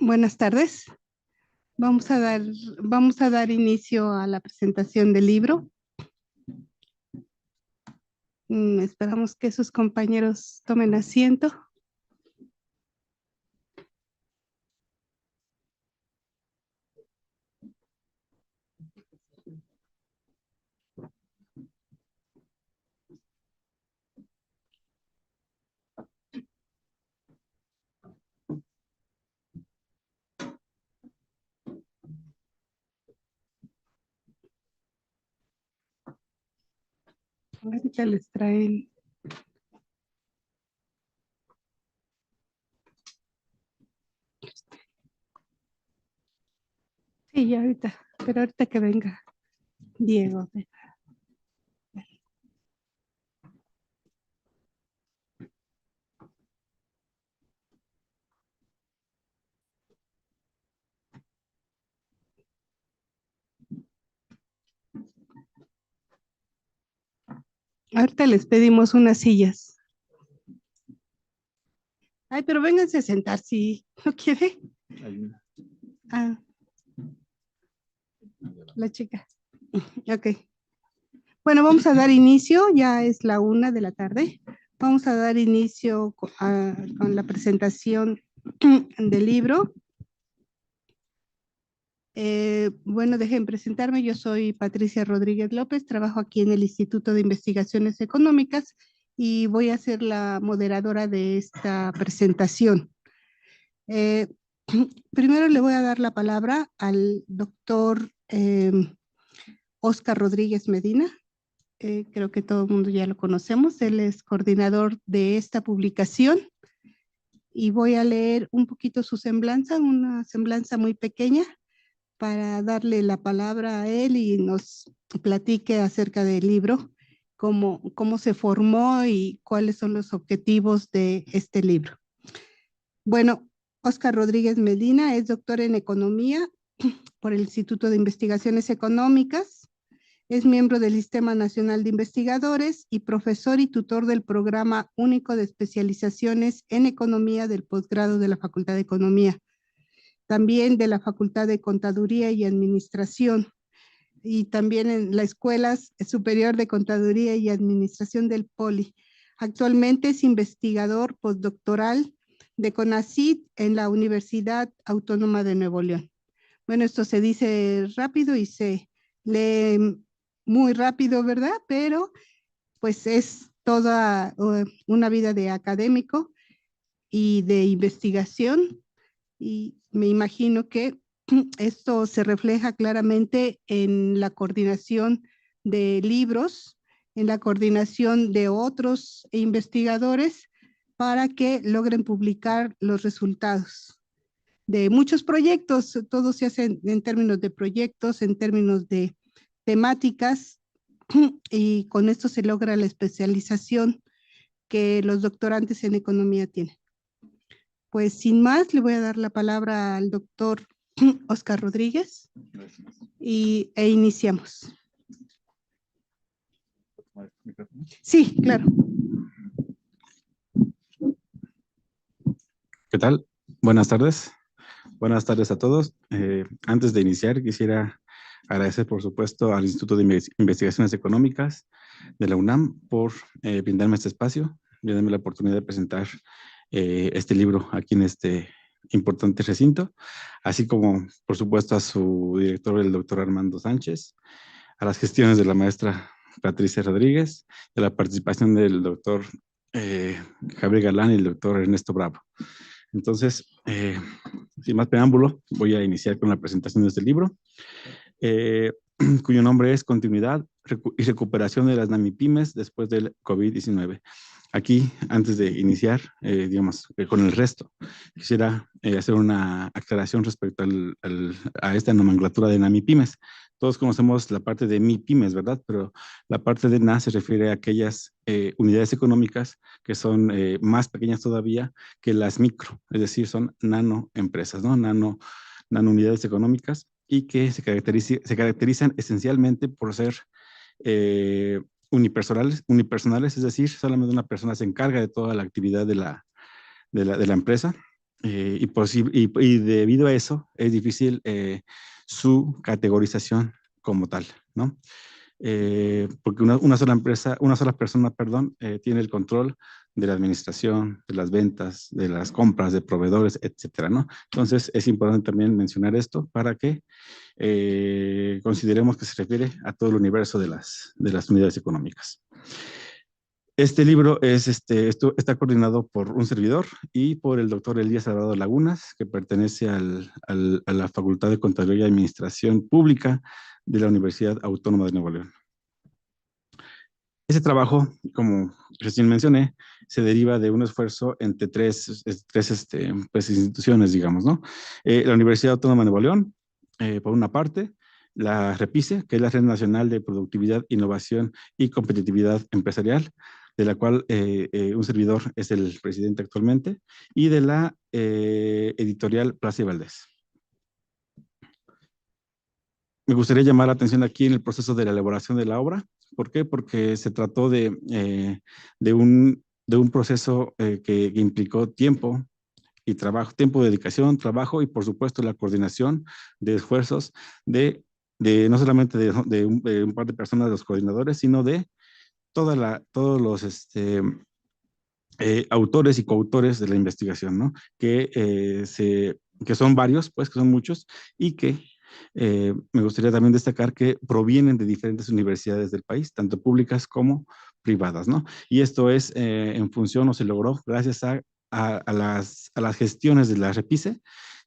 Buenas tardes. Vamos a dar, vamos a dar inicio a la presentación del libro. Esperamos que sus compañeros tomen asiento. Ahorita les traen. Sí, ya ahorita, pero ahorita que venga Diego. Ahorita les pedimos unas sillas. Ay, pero vénganse a sentar si no quiere. Ah, la chica. Ok. Bueno, vamos a dar inicio, ya es la 1 de la tarde. Vamos a dar inicio con la presentación del libro. Bueno, dejen presentarme. Yo soy Patricia Rodríguez López, trabajo aquí en el Instituto de Investigaciones Económicas y voy a ser la moderadora de esta presentación. Eh, Primero le voy a dar la palabra al doctor Oscar Rodríguez Medina. Creo que todo el mundo ya lo conocemos. Él es coordinador de esta publicación y voy a leer un poquito su semblanza, una semblanza muy pequeña, para darle la palabra a él y nos platique acerca del libro, cómo se formó y cuáles son los objetivos de este libro. Bueno, Oscar Rodríguez Medina es doctor en Economía por el Instituto de Investigaciones Económicas, es miembro del Sistema Nacional de Investigadores y profesor y tutor del Programa Único de Especializaciones en Economía del posgrado de la Facultad de Economía, también de la Facultad de Contaduría y Administración, y también en la Escuela Superior de Contaduría y Administración del POLI. Actualmente es investigador postdoctoral de CONACYT en la Universidad Autónoma de Nuevo León. Bueno, esto se dice rápido y se lee muy rápido, ¿verdad? Pero pues es toda una vida de académico y de investigación, y me imagino que esto se refleja claramente en la coordinación de libros, en la coordinación de otros investigadores para que logren publicar los resultados de muchos proyectos. Todo se hace en términos de proyectos, en términos de temáticas, y con esto se logra la especialización que los doctorantes en economía tienen. Pues sin más, le voy a dar la palabra al doctor Oscar Rodríguez e iniciamos. Sí, claro. ¿Qué tal? Buenas tardes. Buenas tardes a todos. Antes de iniciar, quisiera agradecer, por supuesto, al Instituto de Investigaciones Económicas de la UNAM por brindarme este espacio, brindarme la oportunidad de presentar este libro aquí en este importante recinto, así como, por supuesto, a su director, el doctor Armando Sánchez, a las gestiones de la maestra Patricia Rodríguez, de la participación del doctor Javier Galán y el doctor Ernesto Bravo. Entonces, sin más preámbulo, voy a iniciar con la presentación de este libro, cuyo nombre es Continuidad y Recuperación de las NAMIPYMES después del COVID-19. Aquí, antes de iniciar, digamos, con el resto, quisiera hacer una aclaración respecto a esta nomenclatura de NAMIPYMES. Todos conocemos la parte de MIPYMES, ¿verdad? Pero la parte de NA se refiere a aquellas unidades económicas que son más pequeñas todavía que las micro, es decir, son nanoempresas, ¿no? Nano unidades económicas, y que se caracterizan esencialmente por ser unipersonales, es decir, solamente una persona se encarga de toda la actividad de la empresa, y debido a eso es difícil su categorización como tal, ¿no? Porque una sola empresa, una sola persona, perdón, tiene el control de la administración, de las ventas, de las compras, de proveedores, etcétera, ¿no? Entonces, es importante también mencionar esto para que consideremos que se refiere a todo el universo de las unidades económicas. Este libro está coordinado por un servidor y por el doctor Elías Alvarado Lagunas, que pertenece a la Facultad de Contaduría y Administración Pública de la Universidad Autónoma de Nuevo León. Ese trabajo, como recién mencioné, se deriva de un esfuerzo entre tres pues, instituciones, digamos, ¿no? La Universidad Autónoma de Nuevo León, por una parte, la REPICE, que es la Red Nacional de Productividad, Innovación y Competitividad Empresarial, de la cual un servidor es el presidente actualmente, y de la editorial Plaza y Valdés. Me gustaría llamar la atención aquí en el proceso de la elaboración de la obra. ¿Por qué? Porque se trató de un proceso que implicó tiempo y trabajo, tiempo, dedicación, trabajo y por supuesto la coordinación de esfuerzos no solamente de un par de personas, de los coordinadores, sino de todos los autores y coautores de la investigación, ¿no? Que son varios, pues que son muchos, y que me gustaría también destacar que provienen de diferentes universidades del país, tanto públicas como privadas, ¿no? Y esto es en función o se logró gracias a las gestiones de la REPICE,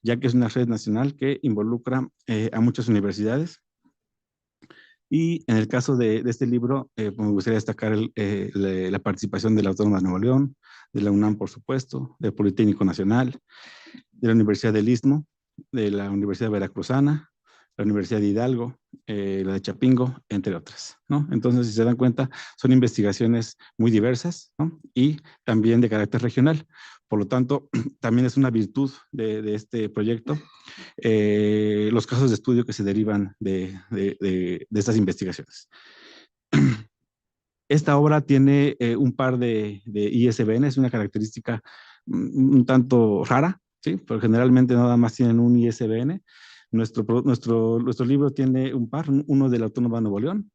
ya que es una red nacional que involucra a muchas universidades. Y en el caso de este libro, me gustaría destacar la participación de la Autónoma de Nuevo León, de la UNAM, por supuesto, del Politécnico Nacional, de la Universidad del Istmo, de la Universidad Veracruzana, la Universidad de Hidalgo, la de Chapingo, entre otras, ¿no? Entonces, si se dan cuenta, son investigaciones muy diversas, ¿no? Y también de carácter regional. Por lo tanto, también es una virtud de este proyecto los casos de estudio que se derivan de estas investigaciones. Esta obra tiene un par de ISBN, es una característica un tanto rara, ¿sí? Pero generalmente nada más tienen un ISBN. Nuestro libro tiene un par, uno de la Autónoma de Nuevo León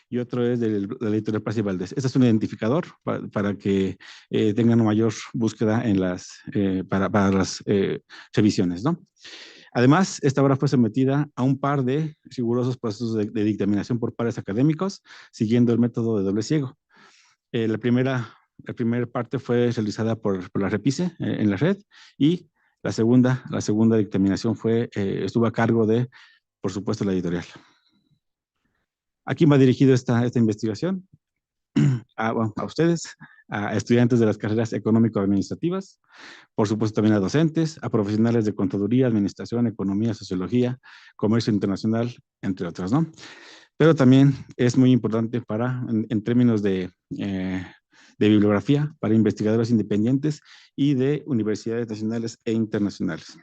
y otro es de la editorial Plaza y Valdés. Este es un identificador para que tengan una mayor búsqueda para las revisiones, ¿no? Además, esta obra fue sometida a un par de rigurosos procesos de dictaminación por pares académicos, siguiendo el método de doble ciego. La primera parte fue realizada por la REPICE en la red y la segunda dictaminación estuvo a cargo de, por supuesto, la editorial. ¿A quién va dirigido esta investigación? A ustedes, a estudiantes de las carreras económico-administrativas, por supuesto también a docentes, a profesionales de contaduría, administración, economía, sociología, comercio internacional, entre otros, ¿no? Pero también es muy importante en términos de bibliografía, para investigadores independientes y de universidades nacionales e internacionales.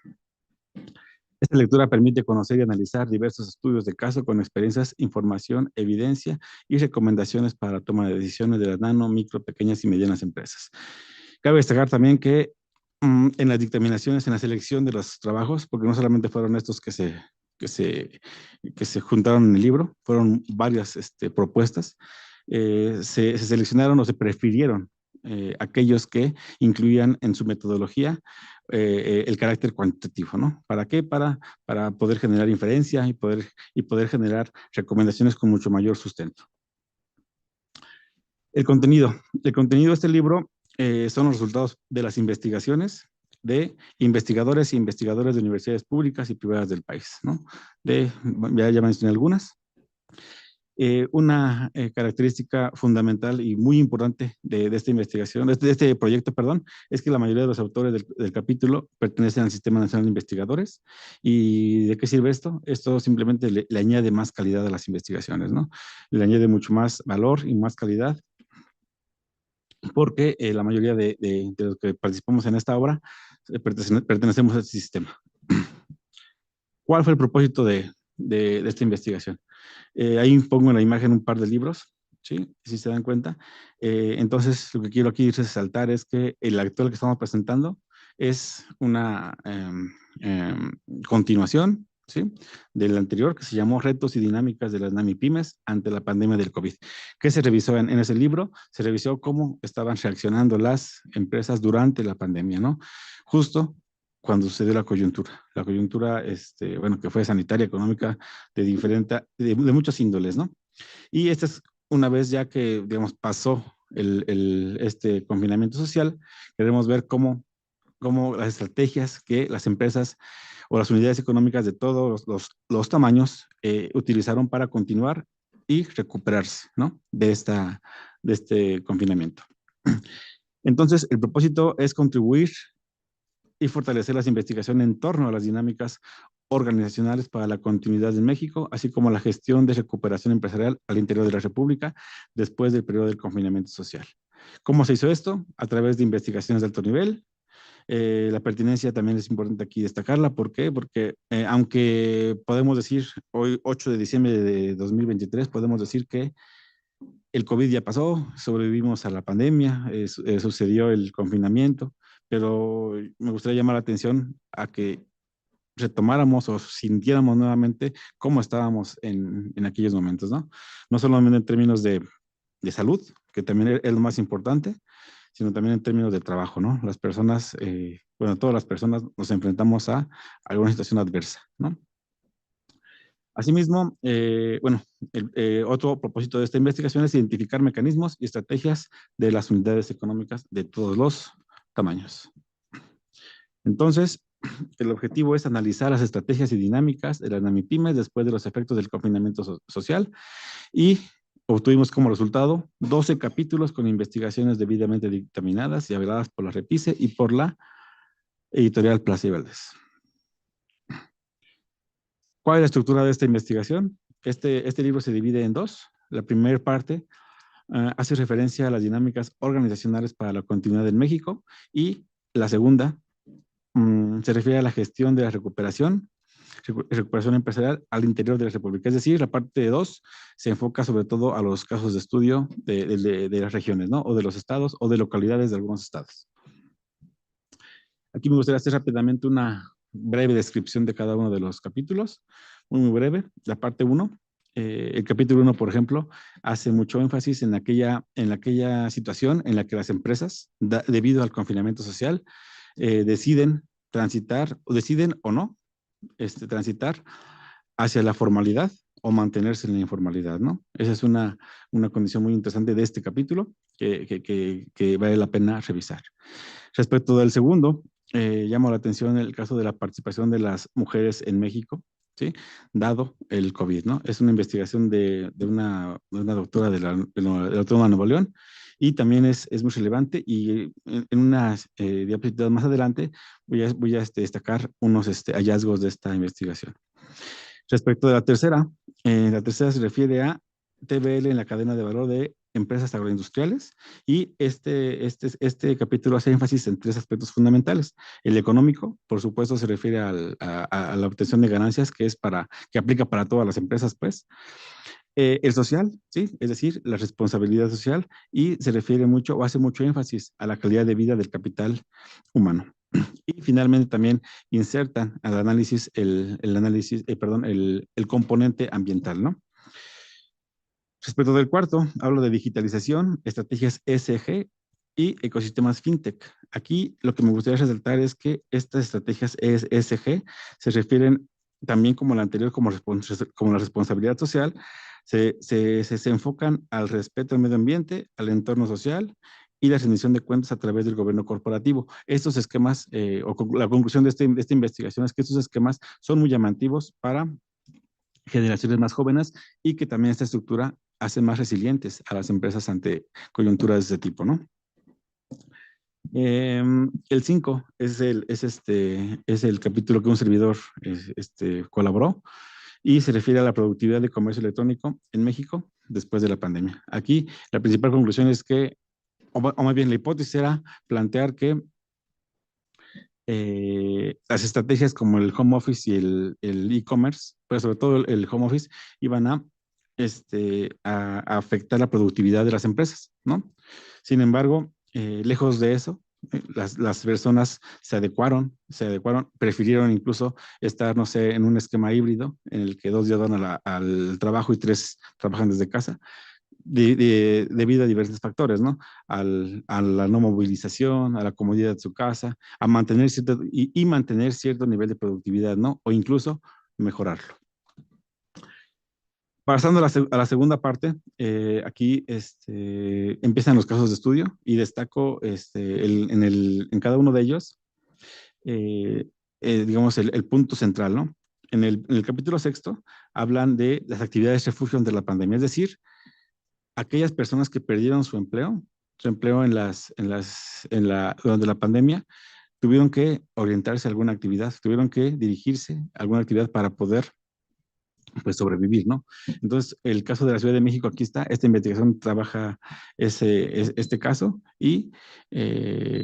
Esta lectura permite conocer y analizar diversos estudios de caso con experiencias, información, evidencia y recomendaciones para la toma de decisiones de las nano, micro, pequeñas y medianas empresas. Cabe destacar también que en las dictaminaciones, en la selección de los trabajos, porque no solamente fueron estos que se juntaron en el libro, fueron varias propuestas, se seleccionaron o se prefirieron aquellos que incluían en su metodología el carácter cuantitativo, ¿no? ¿Para qué? Para poder generar inferencia y poder generar recomendaciones con mucho mayor sustento. El contenido de este libro son los resultados de las investigaciones de investigadores y investigadores de universidades públicas y privadas del país, ¿no? Ya mencioné algunas. Una característica fundamental y muy importante de esta investigación, de este proyecto, perdón, es que la mayoría de los autores del capítulo pertenecen al Sistema Nacional de Investigadores. ¿Y de qué sirve esto? Esto simplemente le añade más calidad a las investigaciones, ¿no? Le añade mucho más valor y más calidad, porque la mayoría de los que participamos en esta obra pertenecemos a este sistema. ¿Cuál fue el propósito de esta investigación? Ahí pongo en la imagen un par de libros, ¿sí? Si se dan cuenta. Entonces, lo que quiero aquí resaltar es que el actual que estamos presentando es una continuación, ¿sí?, del anterior, que se llamó Retos y Dinámicas de las NAMIPYMES ante la pandemia del COVID. ¿Qué se revisó en ese libro? Se revisó cómo estaban reaccionando las empresas durante la pandemia, ¿no? Justo cuando sucedió la coyuntura. La coyuntura, bueno, que fue sanitaria, económica, de muchos índoles, ¿no? Y esta es una vez ya que, digamos, pasó este confinamiento social, queremos ver cómo las estrategias que las empresas o las unidades económicas de todos los tamaños utilizaron para continuar y recuperarse, ¿no?, de este confinamiento. Entonces, el propósito es contribuir y fortalecer las investigaciones en torno a las dinámicas organizacionales para la continuidad en México, así como la gestión de recuperación empresarial al interior de la República después del periodo del confinamiento social. ¿Cómo se hizo esto? A través de investigaciones de alto nivel. La pertinencia también es importante aquí destacarla. ¿Por qué? Porque aunque podemos decir hoy, 8 de diciembre de 2023, podemos decir que el COVID ya pasó, sobrevivimos a la pandemia, sucedió el confinamiento, pero me gustaría llamar la atención a que retomáramos o sintiéramos nuevamente cómo estábamos en aquellos momentos, ¿no? No solamente en términos de salud, que también es lo más importante, sino también en términos de trabajo, ¿no? Las personas, bueno, todas las personas nos enfrentamos a alguna situación adversa, ¿no? Asimismo, bueno, otro propósito de esta investigación es identificar mecanismos y estrategias de las unidades económicas de todos los tamaños. Entonces, el objetivo es analizar las estrategias y dinámicas de las NAMIPYMES después de los efectos del confinamiento social, y obtuvimos como resultado 12 capítulos con investigaciones debidamente dictaminadas y avaladas por la REPICE y por la editorial Plaza y Valdés. ¿Cuál es la estructura de esta investigación? Este libro se divide en dos. La primera parte hace referencia a las dinámicas organizacionales para la continuidad en México, y la segunda se refiere a la gestión de la recuperación empresarial al interior de la República. Es decir, la parte 2 se enfoca sobre todo a los casos de estudio de las regiones, ¿no?, o de los estados o de localidades de algunos estados. Aquí me gustaría hacer rápidamente una breve descripción de cada uno de los capítulos, muy breve. La parte 1, el capítulo 1, por ejemplo, hace mucho énfasis en aquella situación en la que las empresas, debido al confinamiento social, deciden transitar, o deciden o no, transitar hacia la formalidad o mantenerse en la informalidad, ¿no? Esa es una condición muy interesante de este capítulo que vale la pena revisar. Respecto del segundo, llama la atención el caso de la participación de las mujeres en México, ¿sí?, dado el COVID, ¿no? Es una investigación de una doctora de la Autónoma de Nuevo León, y también es muy relevante, y en unas diapositivas más adelante voy a destacar unos hallazgos de esta investigación. Respecto de la tercera se refiere a TBL en la cadena de valor de empresas agroindustriales, y este capítulo hace énfasis en tres aspectos fundamentales. El económico, por supuesto, se refiere a la obtención de ganancias, que aplica para todas las empresas, pues. El social, ¿sí?, es decir, la responsabilidad social, y se refiere mucho o hace mucho énfasis a la calidad de vida del capital humano. Y finalmente también insertan al análisis el componente ambiental, ¿no? Respecto del cuarto, hablo de digitalización, estrategias ESG y ecosistemas fintech. Aquí lo que me gustaría resaltar es que estas estrategias ESG se refieren también, como la anterior, como la responsabilidad social, se enfocan al respeto al medio ambiente, al entorno social y la rendición de cuentas a través del gobierno corporativo. Estos esquemas, la conclusión de esta investigación es que estos esquemas son muy llamativos para generaciones más jóvenes, y que también esta estructura hace más resilientes a las empresas ante coyunturas de este tipo, ¿no? El 5 es el capítulo que un servidor colaboró, y se refiere a la productividad de comercio electrónico en México después de la pandemia. Aquí la principal conclusión es que, o más bien la hipótesis era plantear que las estrategias como el home office y el e-commerce, pero sobre todo el home office, iban a afectar la productividad de las empresas, ¿no? Sin embargo, lejos de eso, Las personas se adecuaron, prefirieron incluso estar, no sé, en un esquema híbrido en el que 2 días van al trabajo y 3 trabajan desde casa, debido a diversos factores, ¿no? A la no movilización, a la comodidad de su casa, a mantener y mantener cierto nivel de productividad, ¿no? O incluso mejorarlo. Pasando a la segunda parte, aquí empiezan los casos de estudio y destaco en cada uno de ellos, digamos, el punto central, ¿no? En el capítulo sexto hablan de las actividades refugio ante la pandemia, es decir, aquellas personas que perdieron su empleo durante la pandemia, tuvieron que orientarse a alguna actividad, tuvieron que dirigirse a alguna actividad para poder pues sobrevivir, ¿no? Entonces, el caso de la Ciudad de México, aquí está, esta investigación trabaja este caso y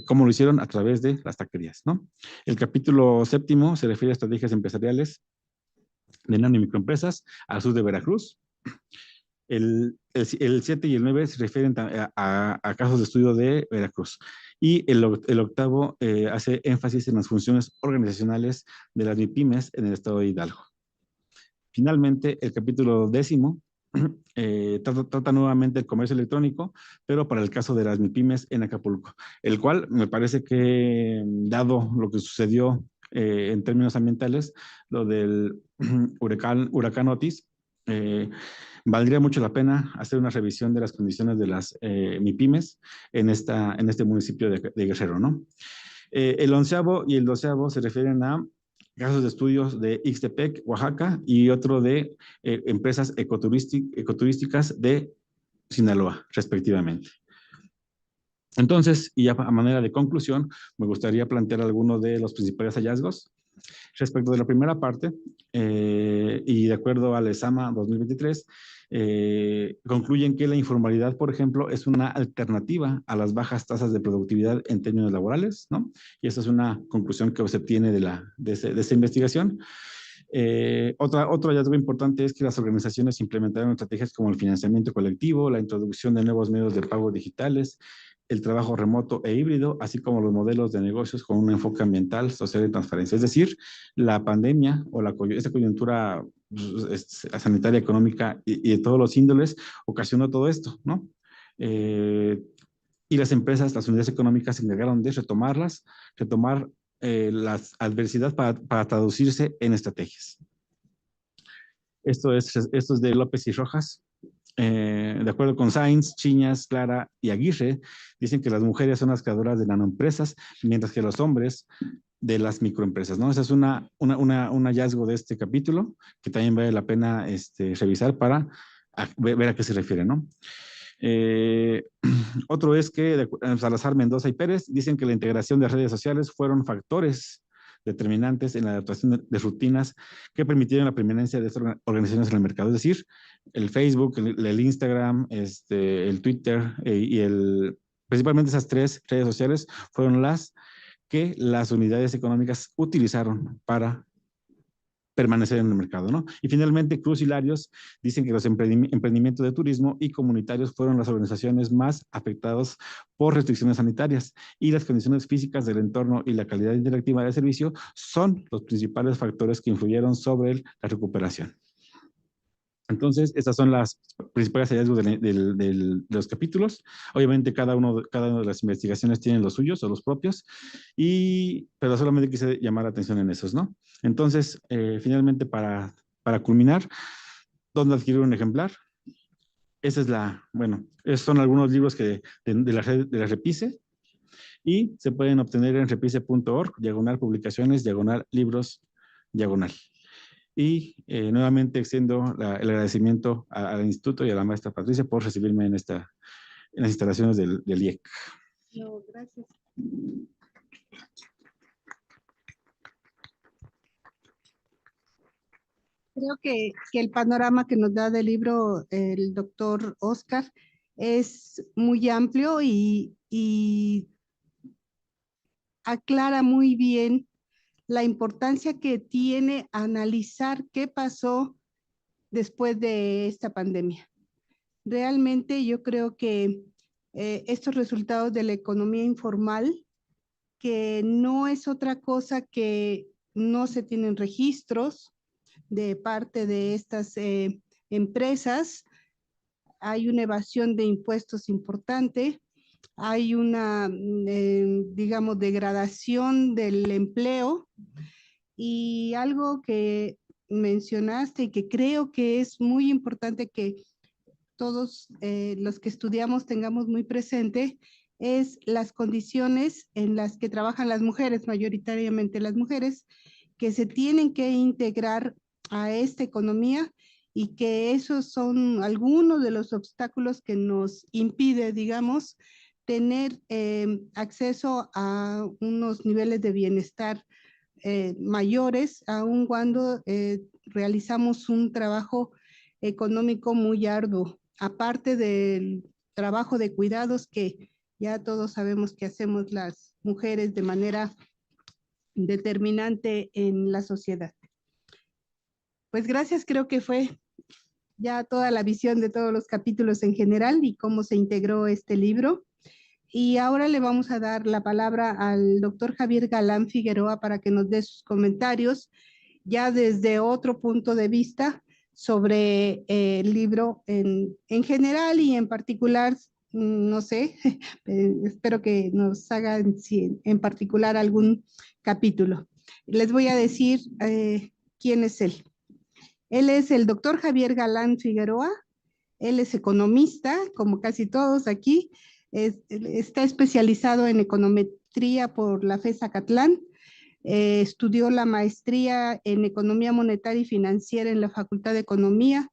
cómo lo hicieron a través de las taquerías, ¿no? El capítulo séptimo se refiere a estrategias empresariales de nano y microempresas al sur de Veracruz. El 7 y el 9 se refieren a casos de estudio de Veracruz. Y el octavo hace énfasis en las funciones organizacionales de las MIPYMES en el estado de Hidalgo. Finalmente, el capítulo 10 trata nuevamente el comercio electrónico, pero para el caso de las MIPYMES en Acapulco, el cual me parece que, dado lo que sucedió en términos ambientales, lo del huracán Otis, valdría mucho la pena hacer una revisión de las condiciones de las MIPYMES en este municipio de Guerrero, ¿no? El 11º y el 12º se refieren a casos de estudios de Ixtepec, Oaxaca, y otro de empresas ecoturísticas de Sinaloa, respectivamente. Entonces, y ya a manera de conclusión, me gustaría plantear algunos de los principales hallazgos. Respecto de la primera parte, y de acuerdo al ESAMA 2023, concluyen que la informalidad, por ejemplo, es una alternativa a las bajas tasas de productividad en términos laborales, ¿no? Y esa es una conclusión que se obtiene de esta investigación. Otro hallazgo importante es que las organizaciones implementaron estrategias como el financiamiento colectivo, la introducción de nuevos medios de pago digitales, el trabajo remoto e híbrido, así como los modelos de negocios con un enfoque ambiental, social y transparencia. Es decir, la pandemia o esta coyuntura sanitaria, económica y de todos los índoles ocasionó todo esto, ¿no? Y las empresas, las unidades económicas se encargaron de retomar las adversidades para traducirse en estrategias. Esto es de López y Rojas. De acuerdo con Sainz, Chiñas, Clara y Aguirre, dicen que las mujeres son las creadoras de nanoempresas, mientras que los hombres de las microempresas, ¿no? Ese es un hallazgo de este capítulo que también vale la pena revisar para ver a qué se refiere, ¿no? Otro es que Salazar, Mendoza y Pérez dicen que la integración de redes sociales fueron factores determinantes en la adaptación de rutinas que permitieron la preeminencia de estas organizaciones en el mercado. Es decir, el Facebook, el Instagram, el Twitter principalmente esas 3 redes sociales fueron las que las unidades económicas utilizaron para permanecer en el mercado, ¿no? Y finalmente, Cruz y Larios dicen que los emprendimientos de turismo y comunitarios fueron las organizaciones más afectadas por restricciones sanitarias y las condiciones físicas del entorno y la calidad interactiva del servicio son los principales factores que influyeron sobre la recuperación. Entonces, estas son las principales hallazgos de los capítulos. Obviamente, cada una de las investigaciones tienen los suyos o los propios, pero solamente quise llamar la atención en esos, ¿no? Entonces, finalmente, para culminar, ¿dónde adquirir un ejemplar? Esa es esos son algunos libros de la red de la Repise, y se pueden obtener en repise.org, /publicaciones, /libros, /. Y nuevamente extiendo el agradecimiento al instituto y a la maestra Patricia por recibirme en las instalaciones del IEC. No, gracias. Creo que el panorama que nos da del libro el doctor Oscar es muy amplio y aclara muy bien la importancia que tiene analizar qué pasó después de esta pandemia. Realmente yo creo que estos resultados de la economía informal que no es otra cosa que no se tienen registros de parte de estas empresas, hay una evasión de impuestos importante, hay una, digamos, degradación del empleo y algo que mencionaste y que creo que es muy importante que todos los que estudiamos tengamos muy presente es las condiciones en las que trabajan las mujeres, mayoritariamente las mujeres, que se tienen que integrar a esta economía y que esos son algunos de los obstáculos que nos impide, digamos, tener acceso a unos niveles de bienestar mayores, aun cuando realizamos un trabajo económico muy arduo, aparte del trabajo de cuidados que ya todos sabemos que hacemos las mujeres de manera determinante en la sociedad. Pues gracias, creo que fue ya toda la visión de todos los capítulos en general y cómo se integró este libro. Y ahora le vamos a dar la palabra al doctor Javier Galán Figueroa para que nos dé sus comentarios ya desde otro punto de vista sobre el libro en general y en particular, no sé, espero que nos hagan en particular algún capítulo. Les voy a decir quién es él. Él es el doctor Javier Galán Figueroa, él es economista, como casi todos aquí, está especializado en econometría por la FES Acatlán, estudió la maestría en Economía Monetaria y Financiera en la Facultad de Economía,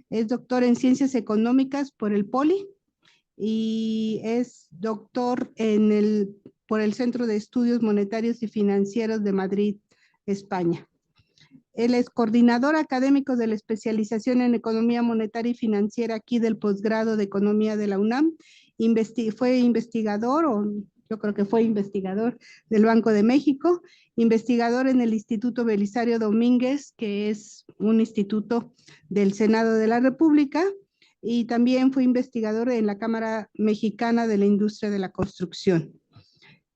es doctor en Ciencias Económicas por el POLI y es doctor por el Centro de Estudios Monetarios y Financieros de Madrid, España. Él es coordinador académico de la especialización en Economía Monetaria y Financiera aquí del posgrado de Economía de la UNAM. Fue investigador, o yo creo que fue investigador del Banco de México, investigador en el Instituto Belisario Domínguez, que es un instituto del Senado de la República, y también fue investigador en la Cámara Mexicana de la Industria de la Construcción.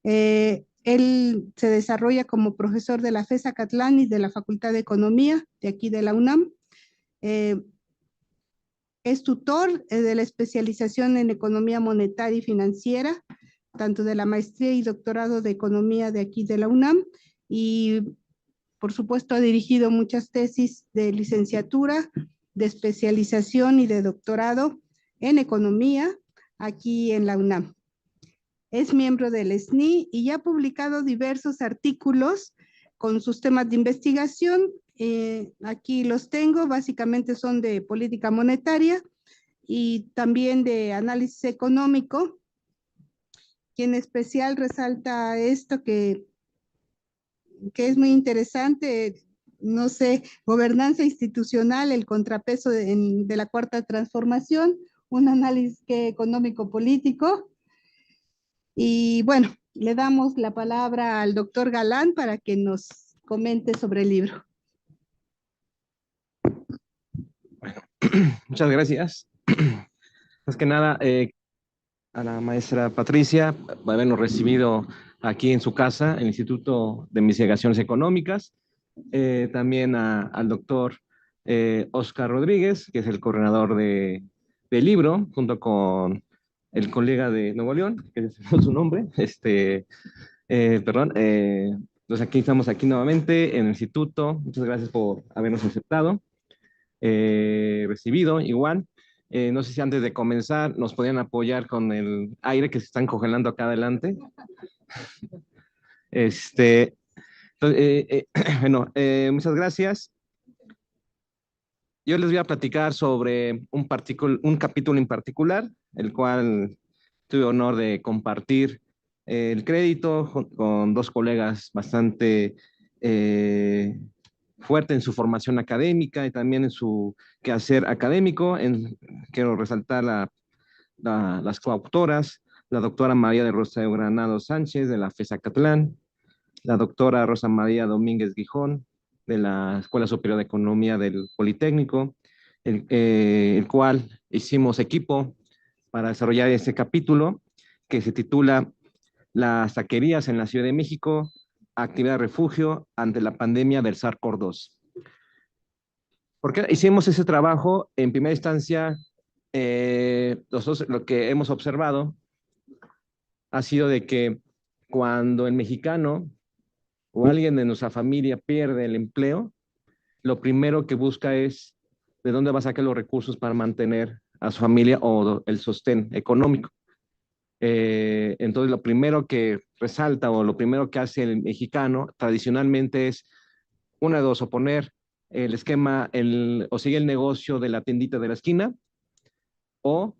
Él se desarrolla como profesor de la FES Acatlán y de la Facultad de Economía de aquí de la UNAM. Es tutor de la especialización en Economía Monetaria y Financiera, tanto de la maestría y doctorado de Economía de aquí de la UNAM, y por supuesto ha dirigido muchas tesis de licenciatura, de especialización y de doctorado en Economía aquí en la UNAM. Es miembro del SNI y ya ha publicado diversos artículos con sus temas de investigación. Aquí los tengo, básicamente son de política monetaria y también de análisis económico, que en especial resalta esto que es muy interesante, no sé, gobernanza institucional, el contrapeso de la cuarta transformación, un análisis económico-político. Y bueno, le damos la palabra al doctor Galán para que nos comente sobre el libro. Bueno, muchas gracias. Más que nada, a la maestra Patricia por habernos recibido aquí en su casa, en el Instituto de Investigaciones Económicas. También al doctor Oscar Rodríguez, que es el coordinador del libro, junto con el colega de Nuevo León, que es su nombre, perdón. Entonces aquí estamos aquí nuevamente en el instituto. Muchas gracias por habernos aceptado, recibido igual. No sé si antes de comenzar nos podían apoyar con el aire que se están congelando acá adelante. Entonces, bueno, muchas gracias. Yo les voy a platicar sobre un capítulo en particular, el cual tuve honor de compartir el crédito con dos colegas bastante fuerte en su formación académica y también en su quehacer académico. Quiero resaltar las coautoras, la doctora María de Rosario Granado Sánchez de la FES Acatlán, la doctora Rosa María Domínguez Gijón de la Escuela Superior de Economía del Politécnico, el cual hicimos equipo para desarrollar este capítulo que se titula las taquerías en la Ciudad de México, actividad de refugio ante la pandemia del SARS-CoV-2. ¿Por qué hicimos ese trabajo? En primera instancia, nosotros lo que hemos observado ha sido de que cuando el mexicano o alguien de nuestra familia pierde el empleo, lo primero que busca es de dónde va a sacar los recursos para mantener a su familia o el sostén económico. Entonces, lo primero que resalta o lo primero que hace el mexicano tradicionalmente es una de dos, o poner el esquema o sigue el negocio de la tiendita de la esquina o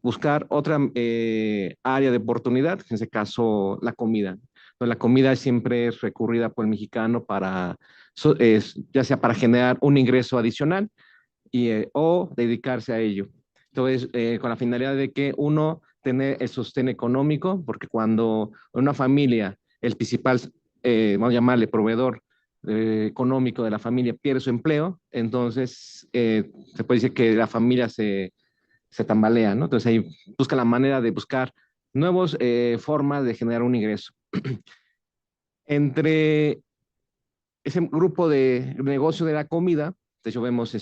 buscar otra área de oportunidad, en ese caso la comida. Entonces, la comida siempre es recurrida por el mexicano para, ya sea para generar un ingreso adicional o dedicarse a ello. Entonces, con la finalidad de que uno tener el sostén económico, porque cuando una familia, el principal, vamos a llamarle proveedor económico de la familia, pierde su empleo, entonces se puede decir que la familia se tambalea, ¿no? Entonces ahí busca la manera de buscar nuevas formas de generar un ingreso. Entre ese grupo de negocio de la comida, de hecho vemos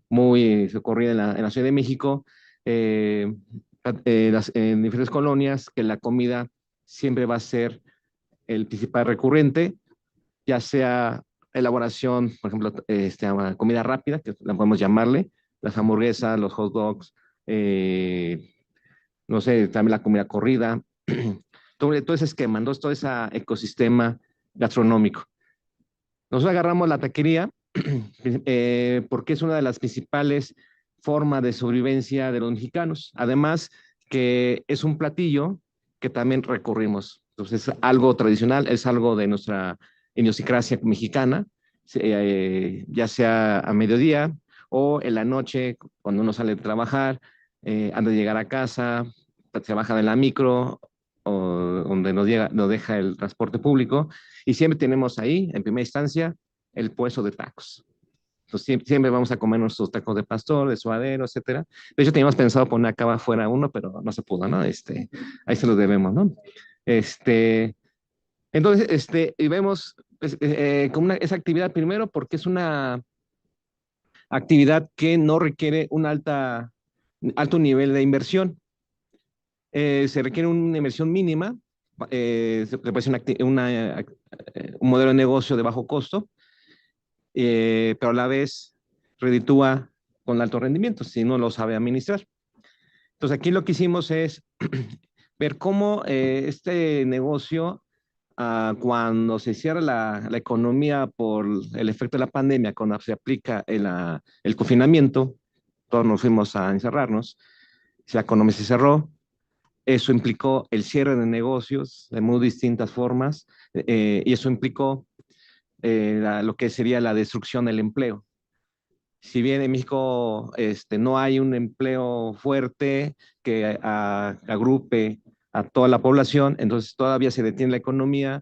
muy socorrida en la Ciudad de México, en diferentes colonias, que la comida siempre va a ser el principal recurrente, ya sea elaboración, por ejemplo, comida rápida, que la podemos llamarle, las hamburguesas, los hot dogs, no sé, también la comida corrida, todo ese esquema, ¿no? Todo ese ecosistema gastronómico. Nosotros agarramos la taquería porque es una de las principales formas de sobrevivencia de los mexicanos. Además, que es un platillo que también recurrimos. Entonces, es algo tradicional, es algo de nuestra idiosincrasia mexicana, ya sea a mediodía o en la noche, cuando uno sale de trabajar, antes de llegar a casa, se baja de la micro o donde nos deja el transporte público, y siempre tenemos ahí, en primera instancia, el puesto de tacos. Entonces, siempre vamos a comer nuestros tacos de pastor, de suadero, etcétera. De hecho, teníamos pensado poner acá afuera uno, pero no se pudo, ¿no? Ahí se lo debemos, ¿no? Entonces, y vemos pues, como esa actividad primero porque es una actividad que no requiere un alto nivel de inversión. Se requiere una inversión mínima, se puede ser un modelo de negocio de bajo costo, pero a la vez reditúa con alto rendimiento si no lo sabe administrar. Entonces aquí lo que hicimos es ver cómo este negocio, cuando se cierra la economía por el efecto de la pandemia, cuando se aplica el confinamiento, todos nos fuimos a encerrarnos, la economía se cerró, eso implicó el cierre de negocios de muy distintas formas y eso implicó lo que sería la destrucción del empleo. Si bien en México no hay un empleo fuerte que agrupe a toda la población, entonces todavía se detiene la economía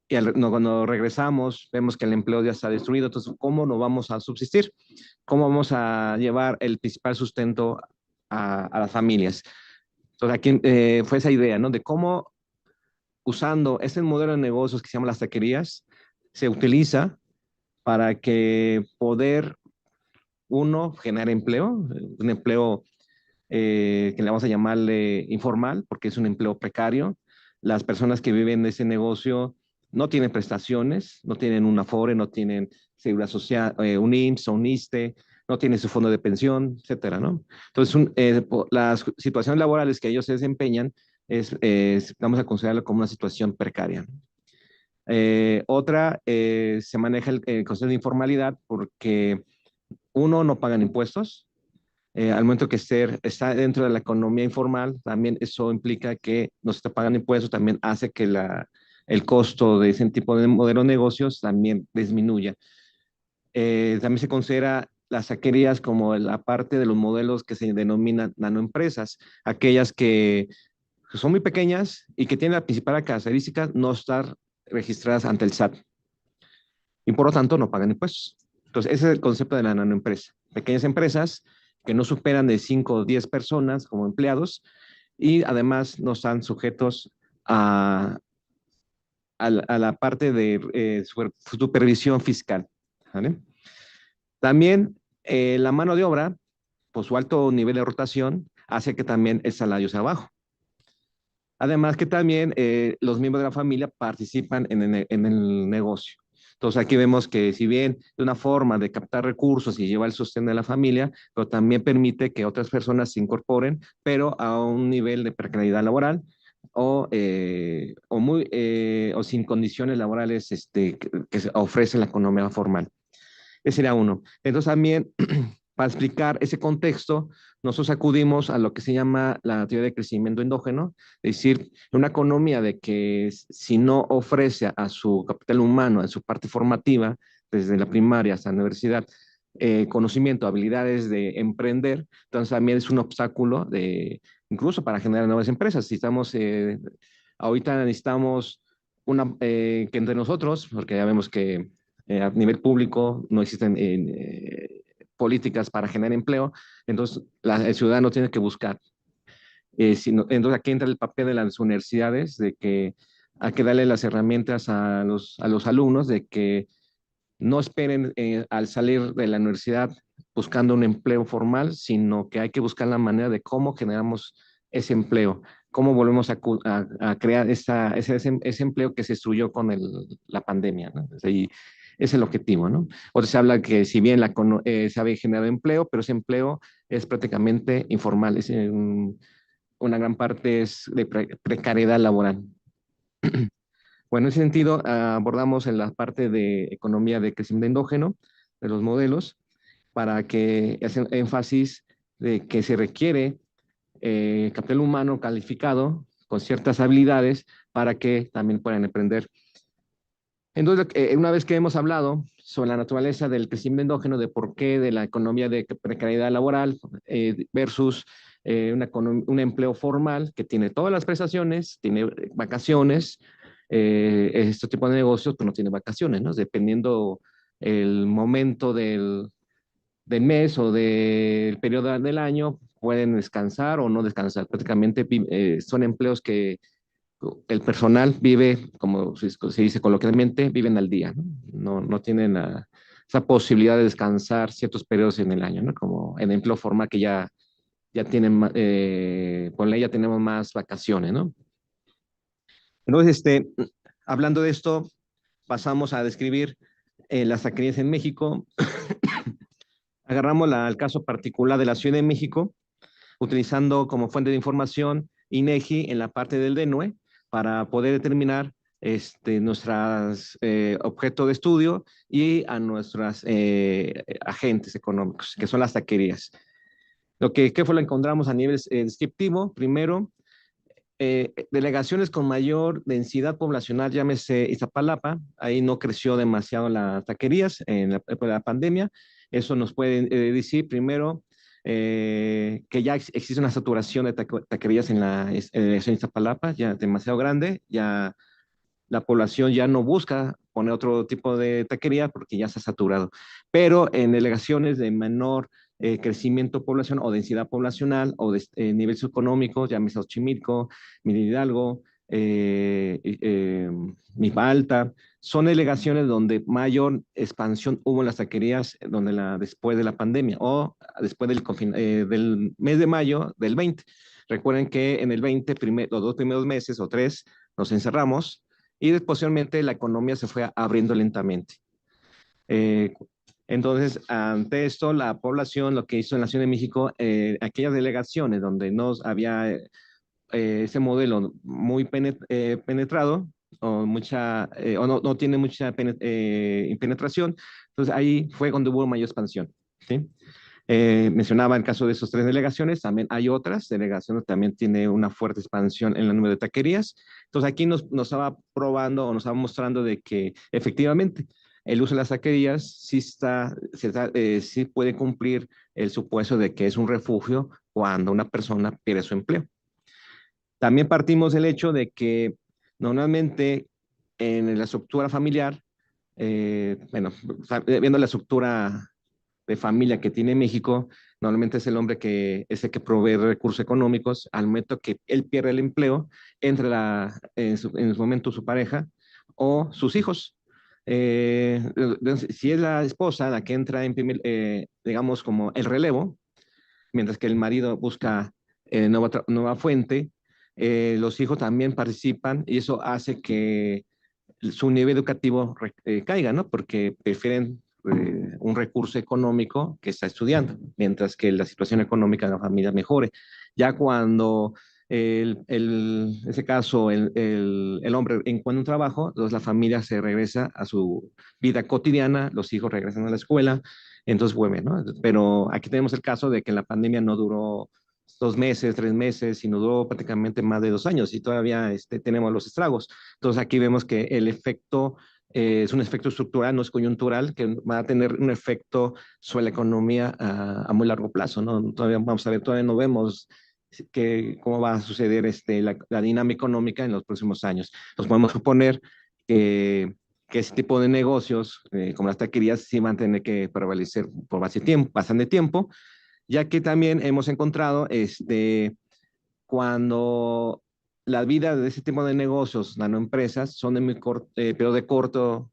y cuando regresamos vemos que el empleo ya está destruido. Entonces, ¿cómo nos vamos a subsistir? ¿Cómo vamos a llevar el principal sustento a las familias? Entonces, aquí fue esa idea, ¿no? De cómo usando este modelo de negocios que se llama las taquerías, se utiliza para que poder, uno, generar empleo, un empleo que le vamos a llamarle informal, porque es un empleo precario. Las personas que viven de ese negocio no tienen prestaciones, no tienen un Afore, no tienen seguridad social, un IMSS o un ISSSTE, no tienen su fondo de pensión, etcétera, ¿no? Entonces, las situaciones laborales que ellos se desempeñan vamos a considerarlo como una situación precaria. Otra, se maneja el concepto de informalidad porque uno, no pagan impuestos. Al momento que está dentro de la economía informal, también eso implica que no se está pagando impuestos, también hace que el costo de ese tipo de modelo de negocios también disminuya. También se considera las taquerías como la parte de los modelos que se denominan nanoempresas, aquellas que son muy pequeñas y que tienen la principal característica no estar registradas ante el SAT y por lo tanto no pagan impuestos. Entonces, ese es el concepto de la nanoempresa. Pequeñas empresas que no superan de 5 o 10 personas como empleados y además no están sujetos a, a la parte de supervisión fiscal. ¿Vale? También la mano de obra, por su alto nivel de rotación, hace que también el salario sea bajo. Además que también los miembros de la familia participan en el negocio. Entonces aquí vemos que si bien es una forma de captar recursos y llevar el sostén de la familia, pero también permite que otras personas se incorporen, pero a un nivel de precariedad laboral o sin condiciones laborales que ofrece la economía formal. Ese sería uno. Entonces también, para explicar ese contexto, nosotros acudimos a lo que se llama la teoría de crecimiento endógeno, es decir, una economía de que si no ofrece a su capital humano, en su parte formativa, desde la primaria hasta la universidad, conocimiento, habilidades de emprender, entonces también es un obstáculo incluso para generar nuevas empresas. Si estamos, ahorita necesitamos que entre nosotros, porque ya vemos que a nivel público no existen políticas para generar empleo, entonces el ciudadano tiene que buscar. Entonces aquí entra el papel de las universidades, de que hay que darle las herramientas a los alumnos de que no esperen al salir de la universidad buscando un empleo formal, sino que hay que buscar la manera de cómo generamos ese empleo, cómo volvemos a crear ese empleo que se destruyó con la pandemia, ¿no? Ese es el objetivo, ¿no? O sea, se habla que si bien se había generado empleo, pero ese empleo es prácticamente informal, una gran parte es de precariedad laboral. Bueno, en ese sentido, abordamos en la parte de economía de crecimiento endógeno de los modelos para que hacen énfasis de que se requiere capital humano calificado con ciertas habilidades para que también puedan emprender. Entonces, una vez que hemos hablado sobre la naturaleza del crecimiento endógeno, de por qué de la economía de precariedad laboral versus un empleo formal que tiene todas las prestaciones, tiene vacaciones, este tipo de negocios pues no tiene vacaciones, ¿no? Dependiendo el momento del mes o del periodo del año, pueden descansar o no descansar. Prácticamente son empleos que el personal vive, como se dice coloquialmente, viven al día, ¿no? No tienen esa posibilidad de descansar ciertos periodos en el año, ¿no? Como en empleo formal que ya tienen, por ley ya tenemos más vacaciones, ¿no? Entonces, hablando de esto, pasamos a describir las taquerías en México. Agarramos el caso particular de la Ciudad de México, utilizando como fuente de información INEGI en la parte del DENUE para poder determinar nuestros objetos de estudio y a nuestros agentes económicos, que son las taquerías. ¿Qué fue lo que encontramos a nivel descriptivo? Primero, delegaciones con mayor densidad poblacional, llámese Iztapalapa, ahí no creció demasiado las taquerías en la época de la pandemia. Eso nos puede decir, primero, que ya existe una saturación de taquerías en la Iztapalapa, ya demasiado grande, ya la población ya no busca poner otro tipo de taquería porque ya está saturado. Pero en delegaciones de menor crecimiento poblacional o densidad poblacional o de nivel socioeconómico, llámese Xochimilco, Miguel Hidalgo, Milpa Alta, son delegaciones donde mayor expansión hubo en las taquerías después de la pandemia o después del mes de mayo del 20. Recuerden que en el 20, los 2 primeros meses o 3, nos encerramos y posteriormente la economía se fue abriendo lentamente. Entonces, ante esto, la población lo que hizo en la Ciudad de México, aquellas delegaciones donde no había ese modelo muy penetrado o no tiene mucha penetración, entonces ahí fue donde hubo mayor expansión, ¿sí? Mencionaba el caso de esas 3 delegaciones, también hay otras delegaciones, también tiene una fuerte expansión en el número de taquerías. Entonces aquí nos estaba probando o nos estaba mostrando de que efectivamente el uso de las taquerías sí puede cumplir el supuesto de que es un refugio cuando una persona pierde su empleo. También partimos del hecho de que normalmente en la estructura familiar, viendo la estructura de familia que tiene México, normalmente es el hombre que es el que provee recursos económicos. Al momento que él pierde el empleo, entra en su momento su pareja o sus hijos. Si es la esposa la que entra en primer, digamos, como el relevo, mientras que el marido busca nueva fuente, los hijos también participan y eso hace que su nivel educativo caiga, ¿no? Porque prefieren un recurso económico que está estudiando, mientras que la situación económica de la familia mejore. Ya cuando en ese caso el hombre encuentra un trabajo, entonces la familia se regresa a su vida cotidiana, los hijos regresan a la escuela, entonces vuelve, ¿no? Pero aquí tenemos el caso de que la pandemia no duró 2 meses, 3 meses, sino duró prácticamente más de 2 años y todavía tenemos los estragos. Entonces aquí vemos que el efecto es un efecto estructural, no es coyuntural, que va a tener un efecto sobre la economía a muy largo plazo, ¿no? Todavía vamos a ver, todavía no vemos cómo va a suceder la dinámica económica en los próximos años. Nos podemos suponer que ese tipo de negocios, como las taquerías, sí van a tener que prevalecer por bastante tiempo, ya que también hemos encontrado cuando la vida de ese tipo de negocios, nanoempresas, son de pero de corto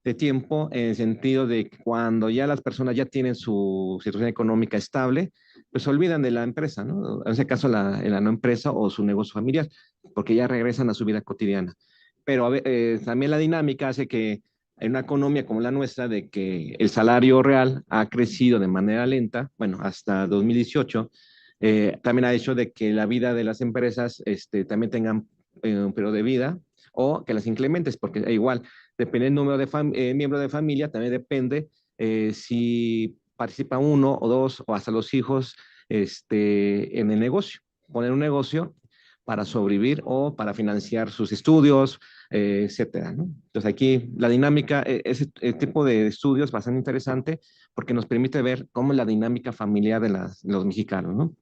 de tiempo, en el sentido de que cuando ya las personas ya tienen su situación económica estable, pues se olvidan de la empresa, ¿no? En ese caso, la no empresa o su negocio familiar, porque ya regresan a su vida cotidiana. Pero también la dinámica hace que en una economía como la nuestra, de que el salario real ha crecido de manera lenta, bueno, hasta 2018, también ha hecho de que la vida de las empresas también tengan un periodo de vida o que las incrementes, porque igual, depende del número de miembros de familia, también depende si participa uno o dos o hasta los hijos en el negocio. Poner un negocio para sobrevivir o para financiar sus estudios, etcétera, ¿no? Entonces aquí la dinámica, ese tipo de estudios es bastante interesante porque nos permite ver cómo es la dinámica familiar de los mexicanos, ¿no?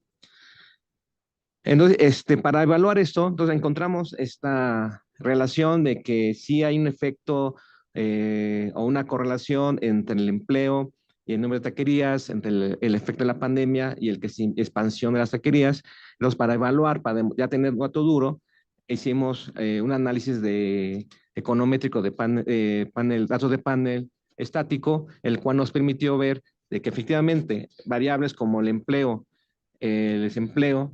Entonces, para evaluar esto, entonces encontramos esta relación de que sí hay un efecto o una correlación entre el empleo y el número de taquerías, entre el efecto de la pandemia y expansión de las taquerías. Entonces, para evaluar, para ya tener dato duro, hicimos un análisis econométrico de datos de panel estático, el cual nos permitió ver de que efectivamente variables como el empleo, el desempleo,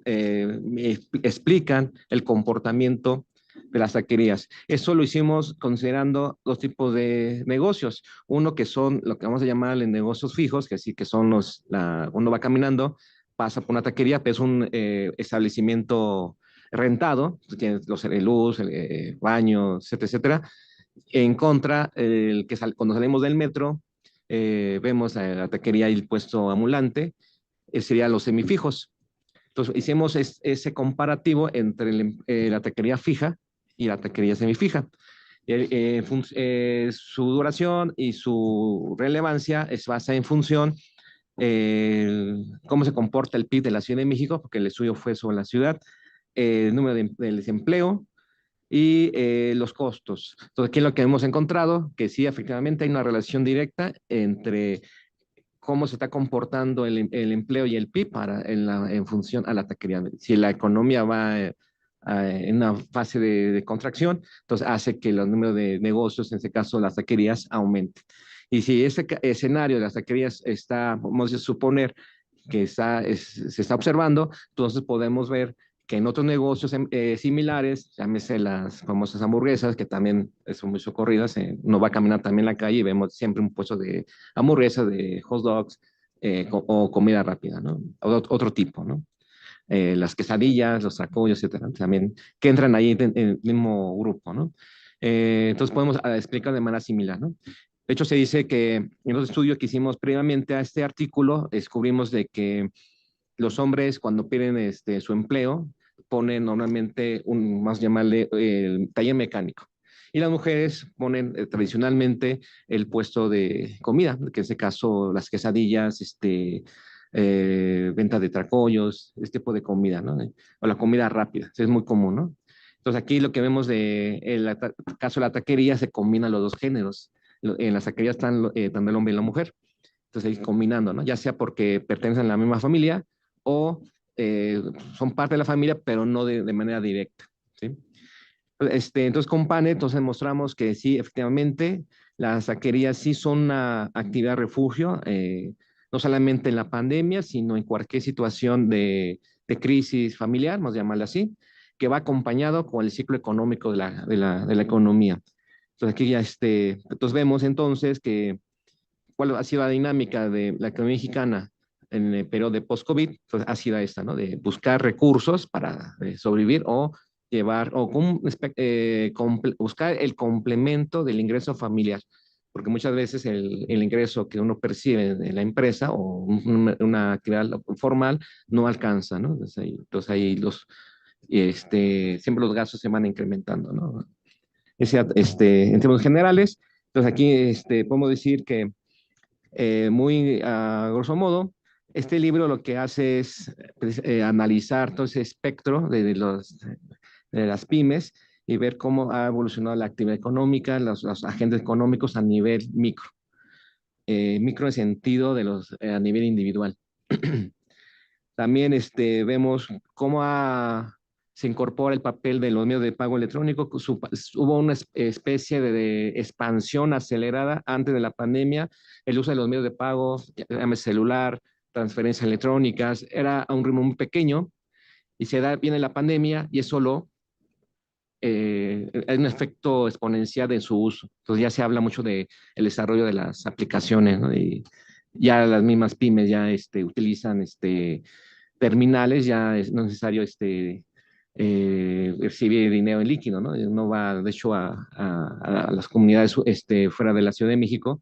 explican el comportamiento de las taquerías. Eso lo hicimos considerando dos tipos de negocios. Uno que son lo que vamos a llamar negocios fijos, que sí que son uno va caminando, pasa por una taquería, pero es un establecimiento rentado, tienes luz, baños, etcétera, etcétera. En contra, cuando salimos del metro, vemos la taquería y el puesto ambulante, serían los semifijos. Entonces, hicimos ese comparativo entre la taquería fija y la taquería semifija. Su duración y su relevancia es basada en función cómo se comporta el PIB de la Ciudad de México, porque el estudio fue sobre la ciudad, el número del desempleo y los costos. Entonces, aquí lo que hemos encontrado, que sí, efectivamente hay una relación directa entre cómo se está comportando el empleo y el PIB en función a la taquería. Si la economía va en una fase de contracción, entonces hace que los números de negocios, en este caso las taquerías, aumenten. Y si ese escenario de las taquerías vamos a suponer que se está observando, entonces podemos ver que en otros negocios similares, llámese las famosas hamburguesas, que también son muy socorridas, uno va a caminar también en la calle y vemos siempre un puesto de hamburguesas, de hot dogs o comida rápida, ¿no? Otro tipo, ¿no? Las quesadillas, los tacos, etcétera, también que entran ahí en el mismo grupo, ¿no? Entonces podemos explicar de manera similar, ¿no? De hecho, se dice que en los estudios que hicimos previamente a este artículo, descubrimos de que los hombres cuando pierden su empleo ponen normalmente más llamarle el taller mecánico. Y las mujeres ponen tradicionalmente el puesto de comida, que en este caso las quesadillas, venta de tracollos, este tipo de comida, ¿no? O la comida rápida, es muy común, ¿no? Entonces aquí lo que vemos el caso de la taquería se combinan los dos géneros. En las taquerías están tanto el hombre y la mujer. Entonces, ahí combinando, ¿no? Ya sea porque pertenecen a la misma familia o son parte de la familia, pero no de manera directa, ¿sí? Entonces, con PANE, entonces mostramos que sí, efectivamente, las taquerías sí son una actividad refugio, no solamente en la pandemia, sino en cualquier situación de crisis familiar, vamos a llamarla así, que va acompañado con el ciclo económico de la economía. Entonces, aquí ya entonces vemos entonces que cuál ha sido la dinámica de la economía mexicana en el periodo de post-COVID, pues ha sido esta, ¿no? De buscar recursos para sobrevivir o llevar, o buscar el complemento del ingreso familiar, porque muchas veces el ingreso que uno percibe de la empresa o una actividad formal no alcanza, ¿no? Entonces ahí siempre los gastos se van incrementando, ¿no? En términos generales, entonces aquí podemos decir que muy a grosso modo, este libro lo que hace es pues, analizar todo ese espectro de las pymes y ver cómo ha evolucionado la actividad económica, los agentes económicos a nivel micro. Micro en sentido de a nivel individual. También vemos cómo se incorpora el papel de los medios de pago electrónico. Hubo una especie de expansión acelerada antes de la pandemia. El uso de los medios de pago, llámese celular, transferencias electrónicas, era a un ritmo muy pequeño y viene la pandemia y eso hay un efecto exponencial en su uso. Entonces ya se habla mucho del desarrollo de las aplicaciones, ¿no? Y ya las mismas pymes ya utilizan terminales, ya no es necesario recibir dinero en líquido, ¿no? No va, de hecho, a las comunidades fuera de la Ciudad de México,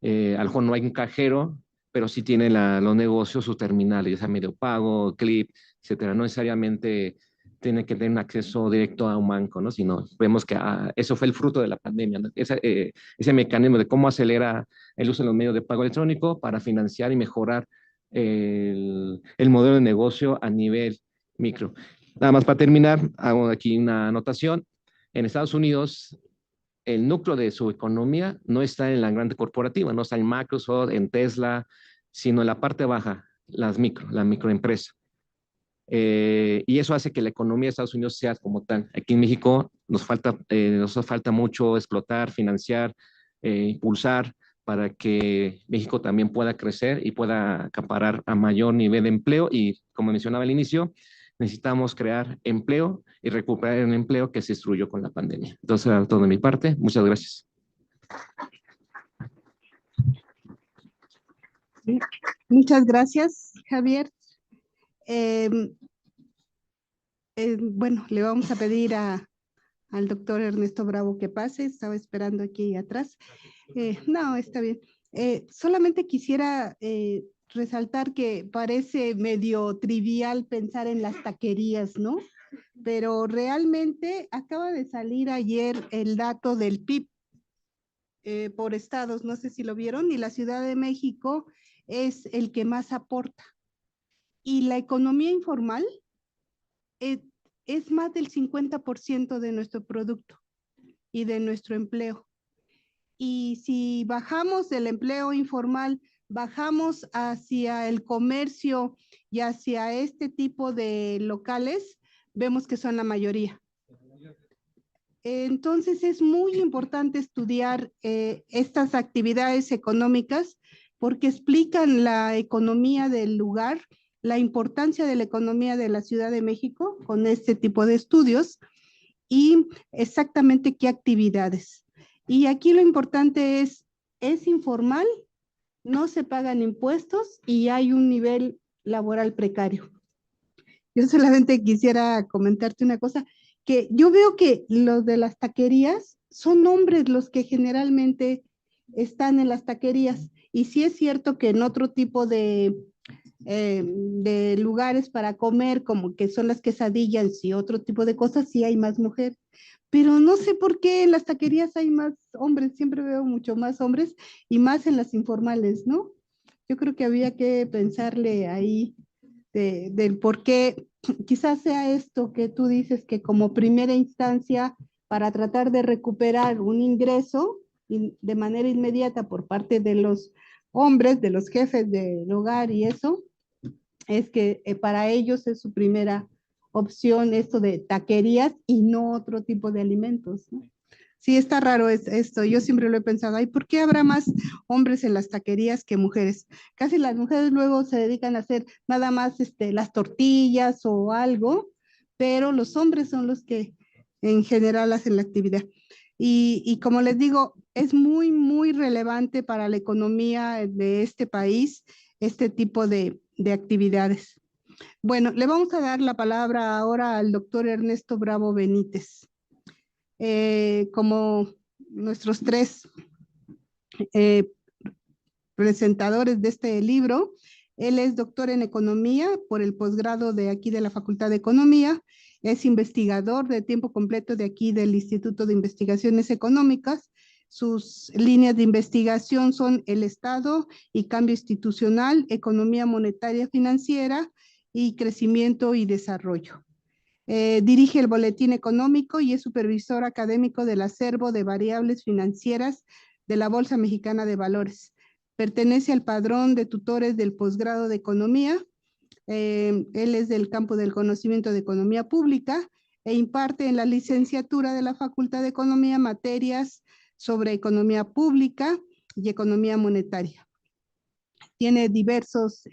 a lo mejor no hay un cajero, pero sí tienen los negocios sus terminales, ya sea medio pago, clip, etcétera. No necesariamente tiene que tener un acceso directo a un banco, ¿no? Sino vemos que eso fue el fruto de la pandemia, ¿no? Ese mecanismo de cómo acelera el uso de los medios de pago electrónico para financiar y mejorar el modelo de negocio a nivel micro. Nada más para terminar, hago aquí una anotación. En Estados Unidos, el núcleo de su economía no está en la grande corporativa, no está en Microsoft, en Tesla, sino en la parte baja, la microempresa. Y eso hace que la economía de Estados Unidos sea como tal. Aquí en México nos falta mucho explotar, financiar, impulsar para que México también pueda crecer y pueda acaparar a mayor nivel de empleo. Y como mencionaba al inicio, necesitamos crear empleo y recuperar el empleo que se destruyó con la pandemia. Entonces, todo de mi parte, muchas gracias. Muchas gracias, Javier. Bueno, le vamos a pedir al doctor Ernesto Bravo que pase, estaba esperando aquí atrás. No, está bien. Solamente quisiera resaltar que parece medio trivial pensar en las taquerías, ¿no? Pero realmente acaba de salir ayer el dato del PIB por estados, no sé si lo vieron, y la Ciudad de México es el que más aporta. Y la economía informal es más del 50% de nuestro producto y de nuestro empleo. Y si bajamos del empleo informal, bajamos hacia el comercio y hacia este tipo de locales, vemos que son la mayoría. Entonces es muy importante estudiar estas actividades económicas porque explican la economía del lugar, la importancia de la economía de la Ciudad de México con este tipo de estudios y exactamente qué actividades. Y aquí lo importante es informal, no se pagan impuestos y hay un nivel laboral precario. Yo solamente quisiera comentarte una cosa, que yo veo que los de las taquerías son hombres los que generalmente están en las taquerías. Y sí es cierto que en otro tipo de lugares para comer, como que son las quesadillas y otro tipo de cosas, sí hay más mujeres. Pero no sé por qué en las taquerías hay más hombres, siempre veo mucho más hombres y más en las informales, ¿no? Yo creo que había que pensarle ahí del por qué quizás sea esto que tú dices que como primera instancia para tratar de recuperar un ingreso de manera inmediata por parte hombres, de los jefes del hogar y eso, es que para ellos es su primera opción esto de taquerías y no otro tipo de alimentos, ¿no? Sí, está raro esto. Yo siempre lo he pensado, ay, ¿por qué habrá más hombres en las taquerías que mujeres? Casi las mujeres luego se dedican a hacer nada más las tortillas o algo, pero los hombres son los que en general hacen la actividad. Y como les digo, es muy, muy relevante para la economía de este país este tipo de actividades. Bueno, le vamos a dar la palabra ahora al doctor Ernesto Bravo Benítez. Como nuestros tres eh, presentadores de este libro, él es doctor en economía por el posgrado de aquí de la Facultad de Economía, es investigador de tiempo completo de aquí del Instituto de Investigaciones Económicas. Sus líneas de investigación son el Estado y cambio institucional, economía monetaria financiera y crecimiento y desarrollo. Dirige el Boletín Económico y es supervisor académico del acervo de variables financieras de la Bolsa Mexicana de Valores. Pertenece al padrón de tutores del posgrado de Economía. Él es del campo del conocimiento de Economía Pública e imparte en la licenciatura de la Facultad de Economía materias sobre Economía Pública y Economía Monetaria. Tiene diversas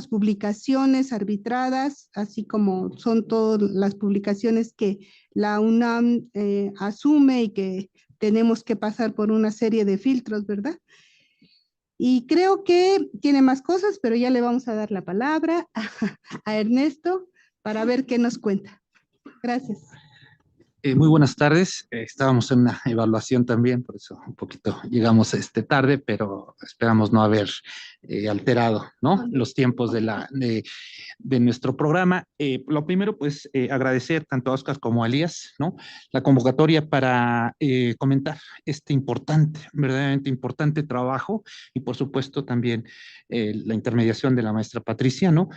publicaciones arbitradas, así como son todas las publicaciones que la UNAM asume y que tenemos que pasar por una serie de filtros, ¿verdad? Y creo que tiene más cosas, pero ya le vamos a dar la palabra a Ernesto para ver qué nos cuenta. Gracias. Muy buenas tardes. Estábamos en una evaluación también, por eso un poquito llegamos tarde, pero esperamos no haber alterado, ¿no?, los tiempos de nuestro programa. Lo primero, pues, agradecer tanto a Oscar como a Elías, ¿no?, la convocatoria para comentar este importante, verdaderamente importante trabajo y, por supuesto, también la intermediación de la maestra Patricia, ¿no?,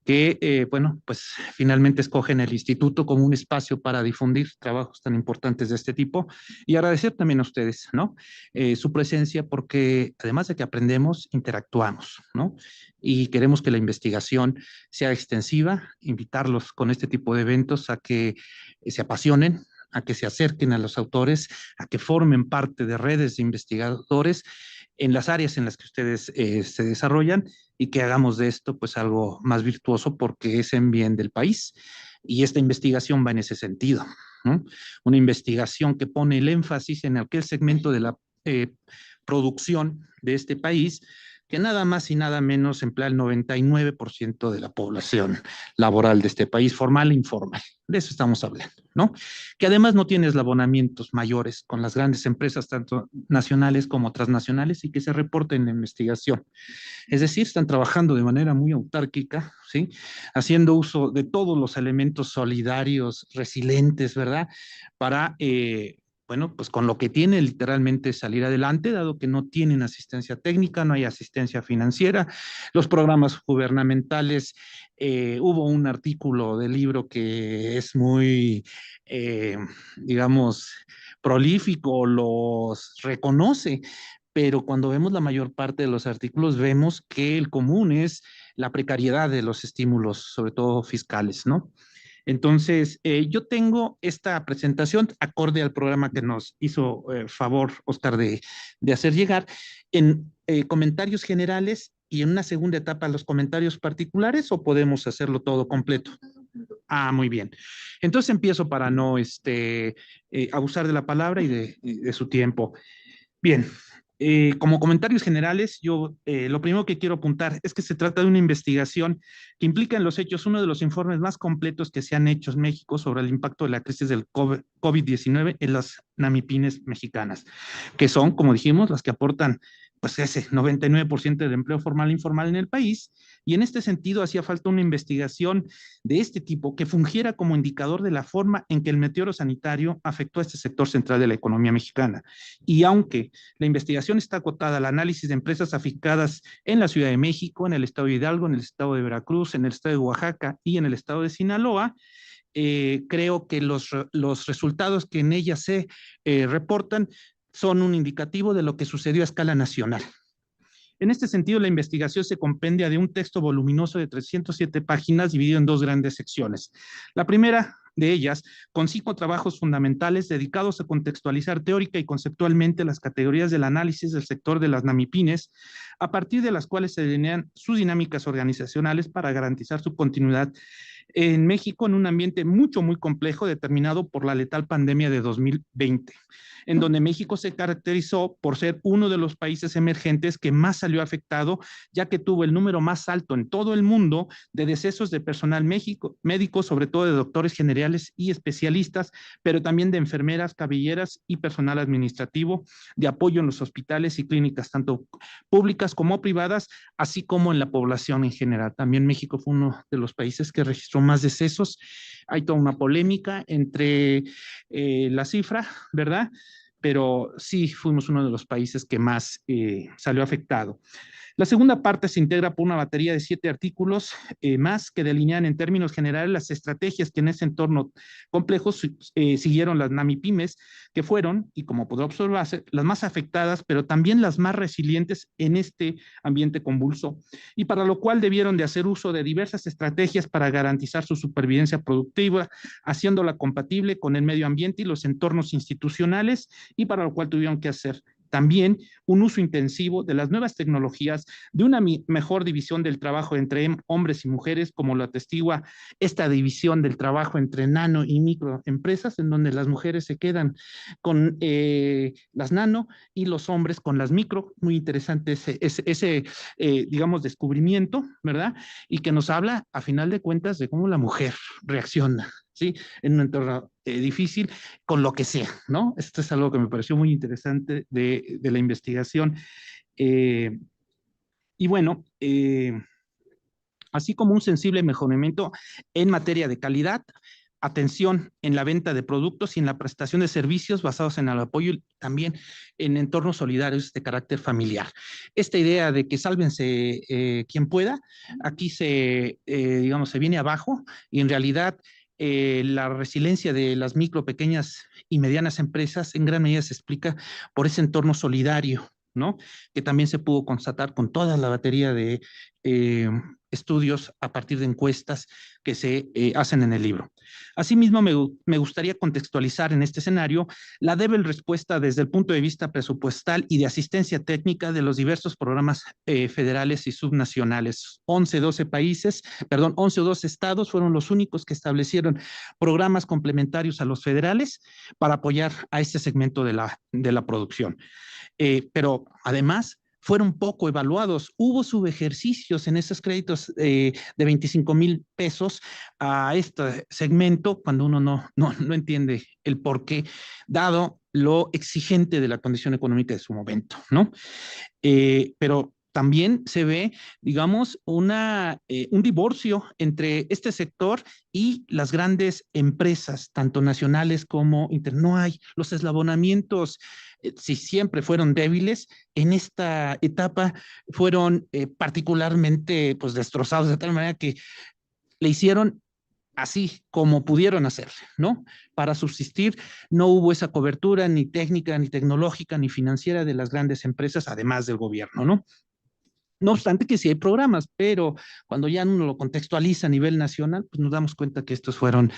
que, bueno, pues finalmente escogen el instituto como un espacio para difundir trabajos tan importantes de este tipo, y agradecer también a ustedes, ¿no?, su presencia, porque además de que aprendemos, interactuamos, ¿no?, y queremos que la investigación sea extensiva, invitarlos con este tipo de eventos a que se apasionen, a que se acerquen a los autores, a que formen parte de redes de investigadores en las áreas en las que ustedes se desarrollan, y que hagamos de esto pues algo más virtuoso, porque es en bien del país, y esta investigación va en ese sentido, ¿no? Una investigación que pone el énfasis en aquel segmento de la producción de este país que nada más y nada menos emplea el 99% de la población laboral de este país, formal e informal. De eso estamos hablando, ¿no? Que además no tiene eslabonamientos mayores con las grandes empresas, tanto nacionales como transnacionales, y que se reporten en la investigación. Es decir, están trabajando de manera muy autárquica, ¿sí?, haciendo uso de todos los elementos solidarios, resilientes, ¿verdad?, para bueno, pues con lo que tiene literalmente salir adelante, dado que no tienen asistencia técnica, no hay asistencia financiera, los programas gubernamentales. Hubo un artículo del libro que es muy, digamos, prolífico, los reconoce, pero cuando vemos la mayor parte de los artículos, vemos que el común es la precariedad de los estímulos, sobre todo fiscales, ¿no? Entonces, yo tengo esta presentación acorde al programa que nos hizo favor Oscar de hacer llegar, en comentarios generales, y en una segunda etapa los comentarios particulares, o podemos hacerlo todo completo. Ah, muy bien. Entonces empiezo para no abusar de la palabra y de su tiempo. Bien, como comentarios generales, yo lo primero que quiero apuntar es que se trata de una investigación que implica en los hechos uno de los informes más completos que se han hecho en México sobre el impacto de la crisis del COVID-19 en las NAMIPYMES mexicanas, que son, como dijimos, las que aportan pues ese 99% del empleo formal e informal en el país. Y en este sentido hacía falta una investigación de este tipo que fungiera como indicador de la forma en que el meteoro sanitario afectó a este sector central de la economía mexicana. Y aunque la investigación está acotada al análisis de empresas afectadas en la Ciudad de México, en el estado de Hidalgo, en el estado de Veracruz, en el estado de Oaxaca y en el estado de Sinaloa, creo que los resultados que en ella se reportan son un indicativo de lo que sucedió a escala nacional. En este sentido, la investigación se compendia de un texto voluminoso de 307 páginas dividido en dos grandes secciones. La primera de ellas, con 5 trabajos fundamentales dedicados a contextualizar teórica y conceptualmente las categorías del análisis del sector de las NAMIPYMES, a partir de las cuales se delinean sus dinámicas organizacionales para garantizar su continuidad en México en un ambiente muy complejo determinado por la letal pandemia de 2020, en donde México se caracterizó por ser uno de los países emergentes que más salió afectado, ya que tuvo el número más alto en todo el mundo de decesos de personal médico, sobre todo de doctores generales y especialistas, pero también de enfermeras, cabelleras y personal administrativo, de apoyo en los hospitales y clínicas, tanto públicas como privadas, así como en la población en general. También México fue uno de los países que registró más decesos. Hay toda una polémica entre la cifra, ¿verdad? Pero sí fuimos uno de los países que más salió afectado. La segunda parte se integra por una batería de 7 artículos más que delinean en términos generales las estrategias que en ese entorno complejo siguieron las NAMIPYMES, que fueron, y como podrá observarse, las más afectadas, pero también las más resilientes en este ambiente convulso, y para lo cual debieron de hacer uso de diversas estrategias para garantizar su supervivencia productiva, haciéndola compatible con el medio ambiente y los entornos institucionales, y para lo cual tuvieron que hacer también un uso intensivo de las nuevas tecnologías, de una mejor división del trabajo entre hombres y mujeres, como lo atestigua esta división del trabajo entre nano y microempresas, en donde las mujeres se quedan con las nano y los hombres con las micro. Muy interesante ese digamos, descubrimiento, ¿verdad? Y que nos habla, a final de cuentas, de cómo la mujer reacciona, ¿sí? En un entorno difícil, con lo que sea, ¿no? Esto es algo que me pareció muy interesante de la investigación. Y bueno, así como un sensible mejoramiento en materia de calidad, atención en la venta de productos y en la prestación de servicios basados en el apoyo y también en entornos solidarios de carácter familiar. Esta idea de que sálvense quien pueda, aquí digamos, se viene abajo, y en realidad la resiliencia de las micro, pequeñas y medianas empresas en gran medida se explica por ese entorno solidario, ¿no? Que también se pudo constatar con toda la batería de estudios a partir de encuestas que se hacen en el libro. Asimismo, me gustaría contextualizar en este escenario la débil respuesta desde el punto de vista presupuestal y de asistencia técnica de los diversos programas federales y subnacionales. 11 o 12 estados fueron los únicos que establecieron programas complementarios a los federales para apoyar a este segmento de la producción. Pero además fueron poco evaluados. Hubo subejercicios en esos créditos de 25,000 pesos a este segmento cuando uno no entiende el por qué, dado lo exigente de la condición económica de su momento, ¿no? Pero también se ve, digamos, un divorcio entre este sector y las grandes empresas, tanto nacionales como internacionales. No hay los eslabonamientos, si siempre fueron débiles, en esta etapa fueron particularmente pues, destrozados de tal manera que le hicieron así como pudieron hacerle, ¿no? Para subsistir no hubo esa cobertura ni técnica, ni tecnológica, ni financiera de las grandes empresas, además del gobierno, ¿no? No obstante que sí hay programas, pero cuando ya uno lo contextualiza a nivel nacional, pues nos damos cuenta que estos fueron,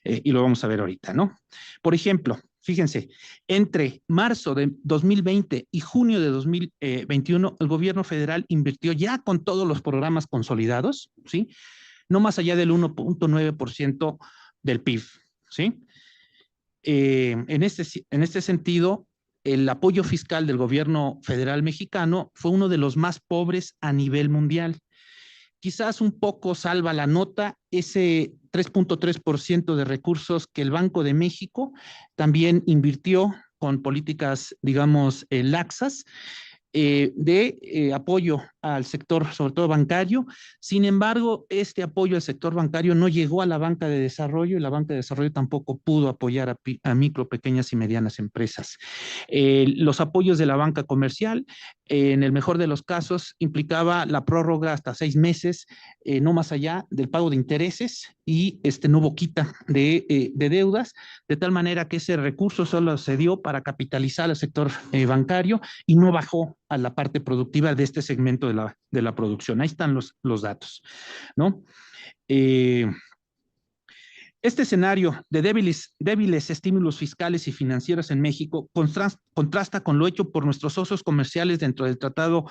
y lo vamos a ver ahorita, ¿no? Por ejemplo, fíjense, entre marzo de 2020 y junio de 2021, el gobierno federal invirtió ya con todos los programas consolidados, ¿sí? No más allá del 1.9% del PIB, ¿sí? En este sentido, el apoyo fiscal del gobierno federal mexicano fue uno de los más pobres a nivel mundial. Quizás un poco salva la nota ese 3.3% de recursos que el Banco de México también invirtió con políticas, digamos, laxas, de apoyo al sector, sobre todo bancario. Sin embargo, este apoyo al sector bancario no llegó a la banca de desarrollo y la banca de desarrollo tampoco pudo apoyar a micro, pequeñas y medianas empresas. Los apoyos de la banca comercial, en el mejor de los casos, implicaba la prórroga hasta 6 meses, no más allá del pago de intereses y no hubo quita de deudas, de tal manera que ese recurso solo se dio para capitalizar al sector bancario y no bajó a la parte productiva de este segmento de la producción. Ahí están los datos, ¿no? Este escenario de débiles estímulos fiscales y financieros en México contrasta con lo hecho por nuestros socios comerciales dentro del tratado,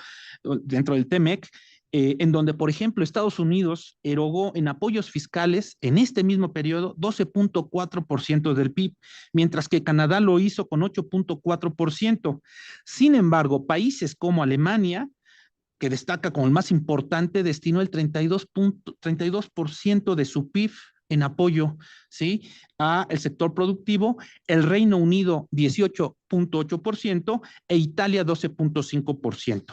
dentro del TEMEC, en donde, por ejemplo, Estados Unidos erogó en apoyos fiscales en este mismo periodo 12.4% del PIB, mientras que Canadá lo hizo con 8.4%. Sin embargo, países como Alemania, que destaca como el más importante, destinó el 32% de su PIB en apoyo, ¿sí?, a el sector productivo, el Reino Unido 18.8% e Italia 12.5%.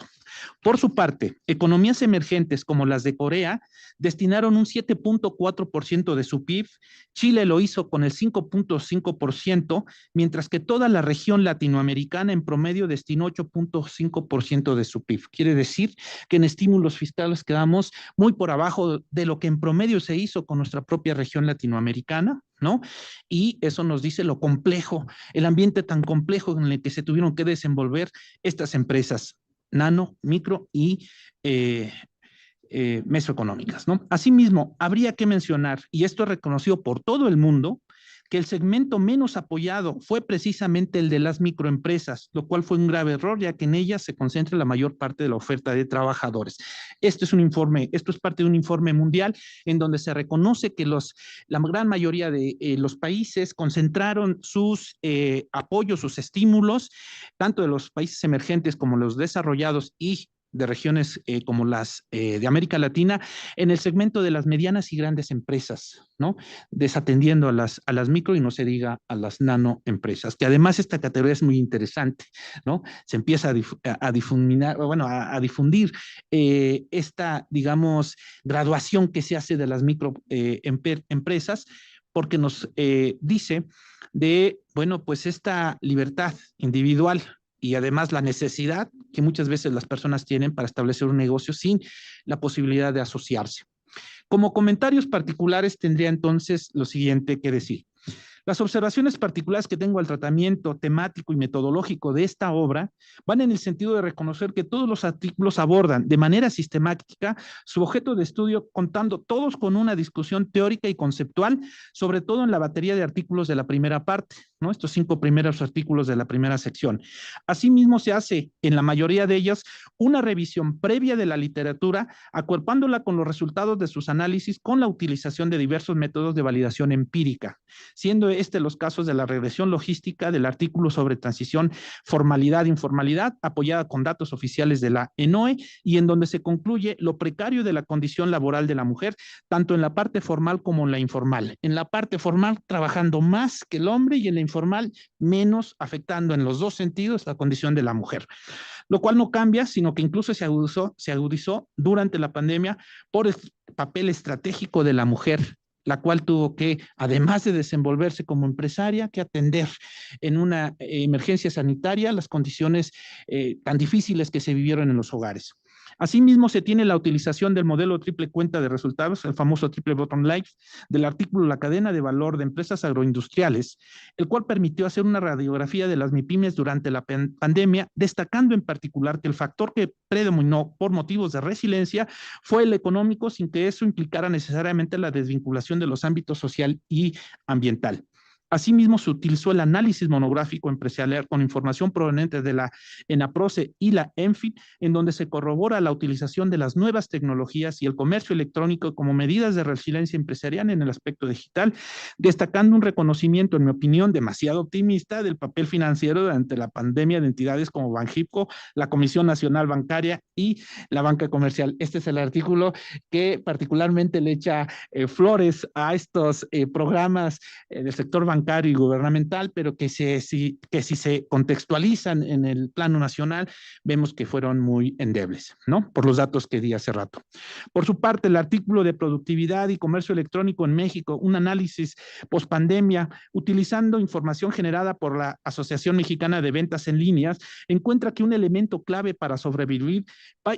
Por su parte, economías emergentes como las de Corea destinaron un 7.4% de su PIB, Chile lo hizo con el 5.5%, mientras que toda la región latinoamericana en promedio destinó 8.5% de su PIB. Quiere decir que en estímulos fiscales quedamos muy por abajo de lo que en promedio se hizo con nuestra propia región latinoamericana, ¿no? Y eso nos dice lo complejo, el ambiente tan complejo en el que se tuvieron que desenvolver estas empresas nano, micro y mesoeconómicas, ¿no? Asimismo, habría que mencionar, y esto es reconocido por todo el mundo, que el segmento menos apoyado fue precisamente el de las microempresas, lo cual fue un grave error, ya que en ellas se concentra la mayor parte de la oferta de trabajadores. Esto es parte de un informe mundial en donde se reconoce que la gran mayoría de los países concentraron sus apoyos, sus estímulos, tanto de los países emergentes como los desarrollados y de regiones como las de América Latina, en el segmento de las medianas y grandes empresas, ¿no? Desatendiendo a las micro y no se diga a las nano empresas, que además esta categoría es muy interesante, ¿no? Se empieza a difundir esta, digamos, graduación que se hace de las micro empresas, porque nos dice de, bueno, pues esta libertad individual y además la necesidad que muchas veces las personas tienen para establecer un negocio sin la posibilidad de asociarse. Como comentarios particulares tendría entonces lo siguiente que decir. Las observaciones particulares que tengo al tratamiento temático y metodológico de esta obra van en el sentido de reconocer que todos los artículos abordan de manera sistemática su objeto de estudio, contando todos con una discusión teórica y conceptual, sobre todo en la batería de artículos de la primera parte, ¿no? Estos 5 primeros artículos de la primera sección. Asimismo, se hace en la mayoría de ellas una revisión previa de la literatura, acuerpándola con los resultados de sus análisis con la utilización de diversos métodos de validación empírica, siendo los casos de la regresión logística del artículo sobre transición formalidad-informalidad, apoyada con datos oficiales de la ENOE, y en donde se concluye lo precario de la condición laboral de la mujer, tanto en la parte formal como en la informal. En la parte formal trabajando más que el hombre y en la informal menos, afectando en los dos sentidos la condición de la mujer. Lo cual no cambia, sino que incluso se agudizó durante la pandemia por el papel estratégico de la mujer, la cual tuvo que, además de desenvolverse como empresaria, que atender en una emergencia sanitaria las condiciones tan difíciles que se vivieron en los hogares. Asimismo, se tiene la utilización del modelo triple cuenta de resultados, el famoso triple bottom line, del artículo La cadena de valor de empresas agroindustriales, el cual permitió hacer una radiografía de las MIPYMES durante la pandemia, destacando en particular que el factor que predominó por motivos de resiliencia fue el económico, sin que eso implicara necesariamente la desvinculación de los ámbitos social y ambiental. Asimismo, se utilizó el análisis monográfico empresarial con información proveniente de la ENAPROCE y la ENFIN, en donde se corrobora la utilización de las nuevas tecnologías y el comercio electrónico como medidas de resiliencia empresarial en el aspecto digital, destacando un reconocimiento, en mi opinión, demasiado optimista del papel financiero durante la pandemia de entidades como Banxico, la Comisión Nacional Bancaria y la banca comercial. Este es el artículo que particularmente le echa flores a estos programas del sector bancario bancario y gubernamental, pero que si se contextualizan en el plano nacional, vemos que fueron muy endebles, ¿no? Por los datos que di hace rato. Por su parte, el artículo de productividad y comercio electrónico en México, un análisis pospandemia, utilizando información generada por la Asociación Mexicana de Ventas en Líneas, encuentra que un elemento clave para sobrevivir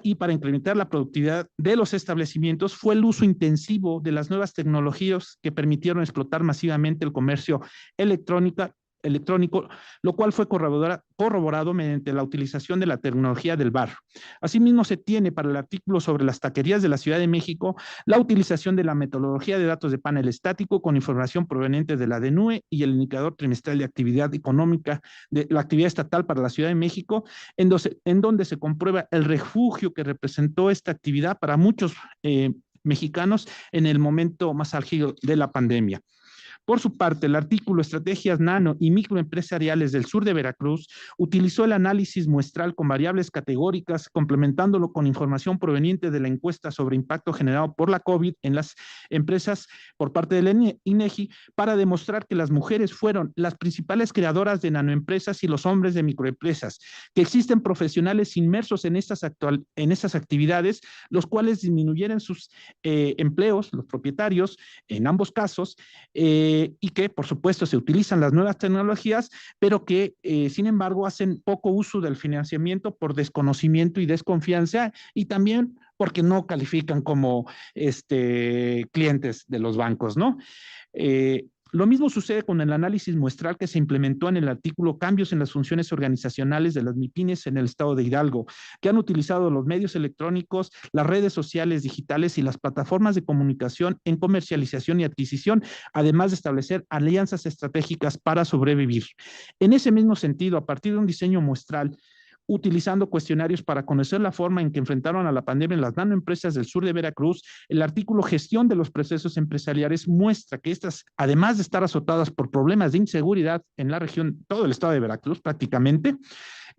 y para incrementar la productividad de los establecimientos fue el uso intensivo de las nuevas tecnologías que permitieron explotar masivamente el comercio electrónico, lo cual fue corroborado mediante la utilización de la tecnología del VAR. Asimismo, se tiene para el artículo sobre las taquerías de la Ciudad de México la utilización de la metodología de datos de panel estático con información proveniente de la DNUE y el indicador trimestral de actividad económica de la actividad estatal para la Ciudad de México, en donde se comprueba el refugio que representó esta actividad para muchos mexicanos en el momento más álgido de la pandemia. Por su parte, el artículo Estrategias nano y microempresariales del sur de Veracruz utilizó el análisis muestral con variables categóricas, complementándolo con información proveniente de la encuesta sobre impacto generado por la COVID en las empresas por parte del INEGI para demostrar que las mujeres fueron las principales creadoras de nanoempresas y los hombres de microempresas, que existen profesionales inmersos en estas actividades, los cuales disminuyeron sus empleos, los propietarios, en ambos casos, y que, por supuesto, se utilizan las nuevas tecnologías, pero que, sin embargo, hacen poco uso del financiamiento por desconocimiento y desconfianza, y también porque no califican como clientes de los bancos, ¿no? Lo mismo sucede con el análisis muestral que se implementó en el artículo Cambios en las funciones organizacionales de las MIPYMES en el estado de Hidalgo, que han utilizado los medios electrónicos, las redes sociales digitales y las plataformas de comunicación en comercialización y adquisición, además de establecer alianzas estratégicas para sobrevivir. En ese mismo sentido, a partir de un diseño muestral, utilizando cuestionarios para conocer la forma en que enfrentaron a la pandemia en las nanoempresas del sur de Veracruz, el artículo Gestión de los procesos empresariales muestra que estas, además de estar azotadas por problemas de inseguridad en la región, todo el estado de Veracruz prácticamente,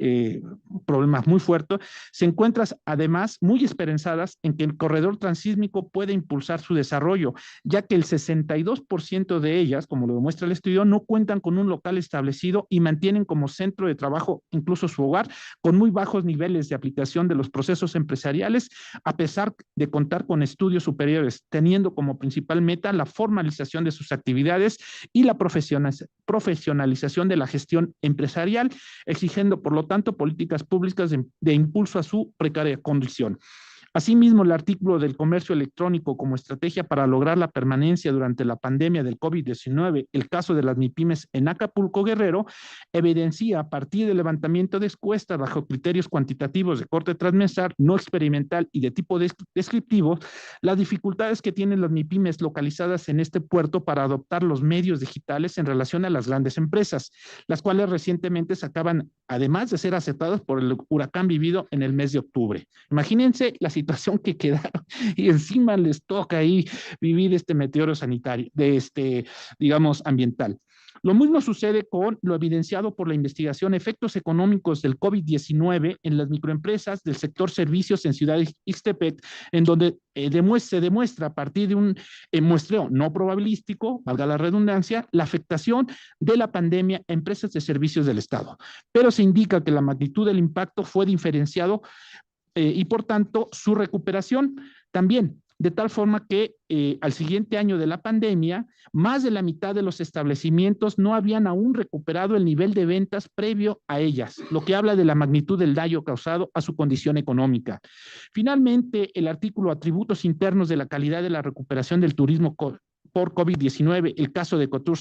un problema muy fuerte, se encuentran además muy esperanzadas en que el corredor transísmico puede impulsar su desarrollo, ya que el 62% de ellas, como lo demuestra el estudio, no cuentan con un local establecido y mantienen como centro de trabajo incluso su hogar, con muy bajos niveles de aplicación de los procesos empresariales, a pesar de contar con estudios superiores, teniendo como principal meta la formalización de sus actividades y la profesionalización de la gestión empresarial, exigiendo, por lo tanto, políticas públicas de impulso a su precaria condición. Asimismo, el artículo del comercio electrónico como estrategia para lograr la permanencia durante la pandemia del COVID-19, el caso de las MIPYMES en Acapulco, Guerrero, evidencia a partir del levantamiento de encuestas bajo criterios cuantitativos de corte transversal, no experimental y de tipo descriptivo, las dificultades que tienen las MIPYMES localizadas en este puerto para adoptar los medios digitales en relación a las grandes empresas, las cuales recientemente se acaban, además de ser aceptadas por el huracán vivido en el mes de octubre. Imagínense la situación que quedaron y encima les toca ahí vivir este meteoro sanitario, digamos, ambiental. Lo mismo sucede con lo evidenciado por la investigación efectos económicos del COVID-19 en las microempresas del sector servicios en Ciudad de Ixtepec, en donde se demuestra a partir de un muestreo no probabilístico, valga la redundancia, la afectación de la pandemia a empresas de servicios del Estado. Pero se indica que la magnitud del impacto fue diferenciado y por tanto su recuperación también, de tal forma que al siguiente año de la pandemia, más de la mitad de los establecimientos no habían aún recuperado el nivel de ventas previo a ellas, lo que habla de la magnitud del daño causado a su condición económica. Finalmente, el artículo Atributos internos de la calidad de la recuperación del turismo por COVID-19, el caso de Cotur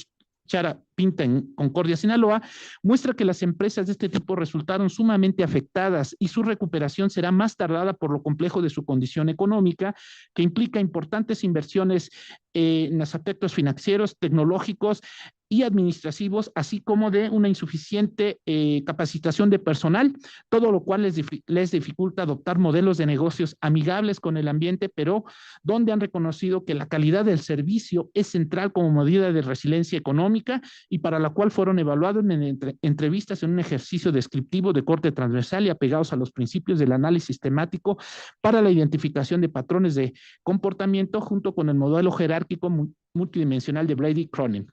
Chara Pinta en Concordia, Sinaloa, muestra que las empresas de este tipo resultaron sumamente afectadas y su recuperación será más tardada por lo complejo de su condición económica, que implica importantes inversiones en los aspectos financieros, tecnológicos y administrativos, así como de una insuficiente capacitación de personal, todo lo cual les dificulta adoptar modelos de negocios amigables con el ambiente, pero donde han reconocido que la calidad del servicio es central como medida de resiliencia económica y para la cual fueron evaluados en entrevistas en un ejercicio descriptivo de corte transversal y apegados a los principios del análisis temático para la identificación de patrones de comportamiento junto con el modelo jerárquico multidimensional de Brady Cronin.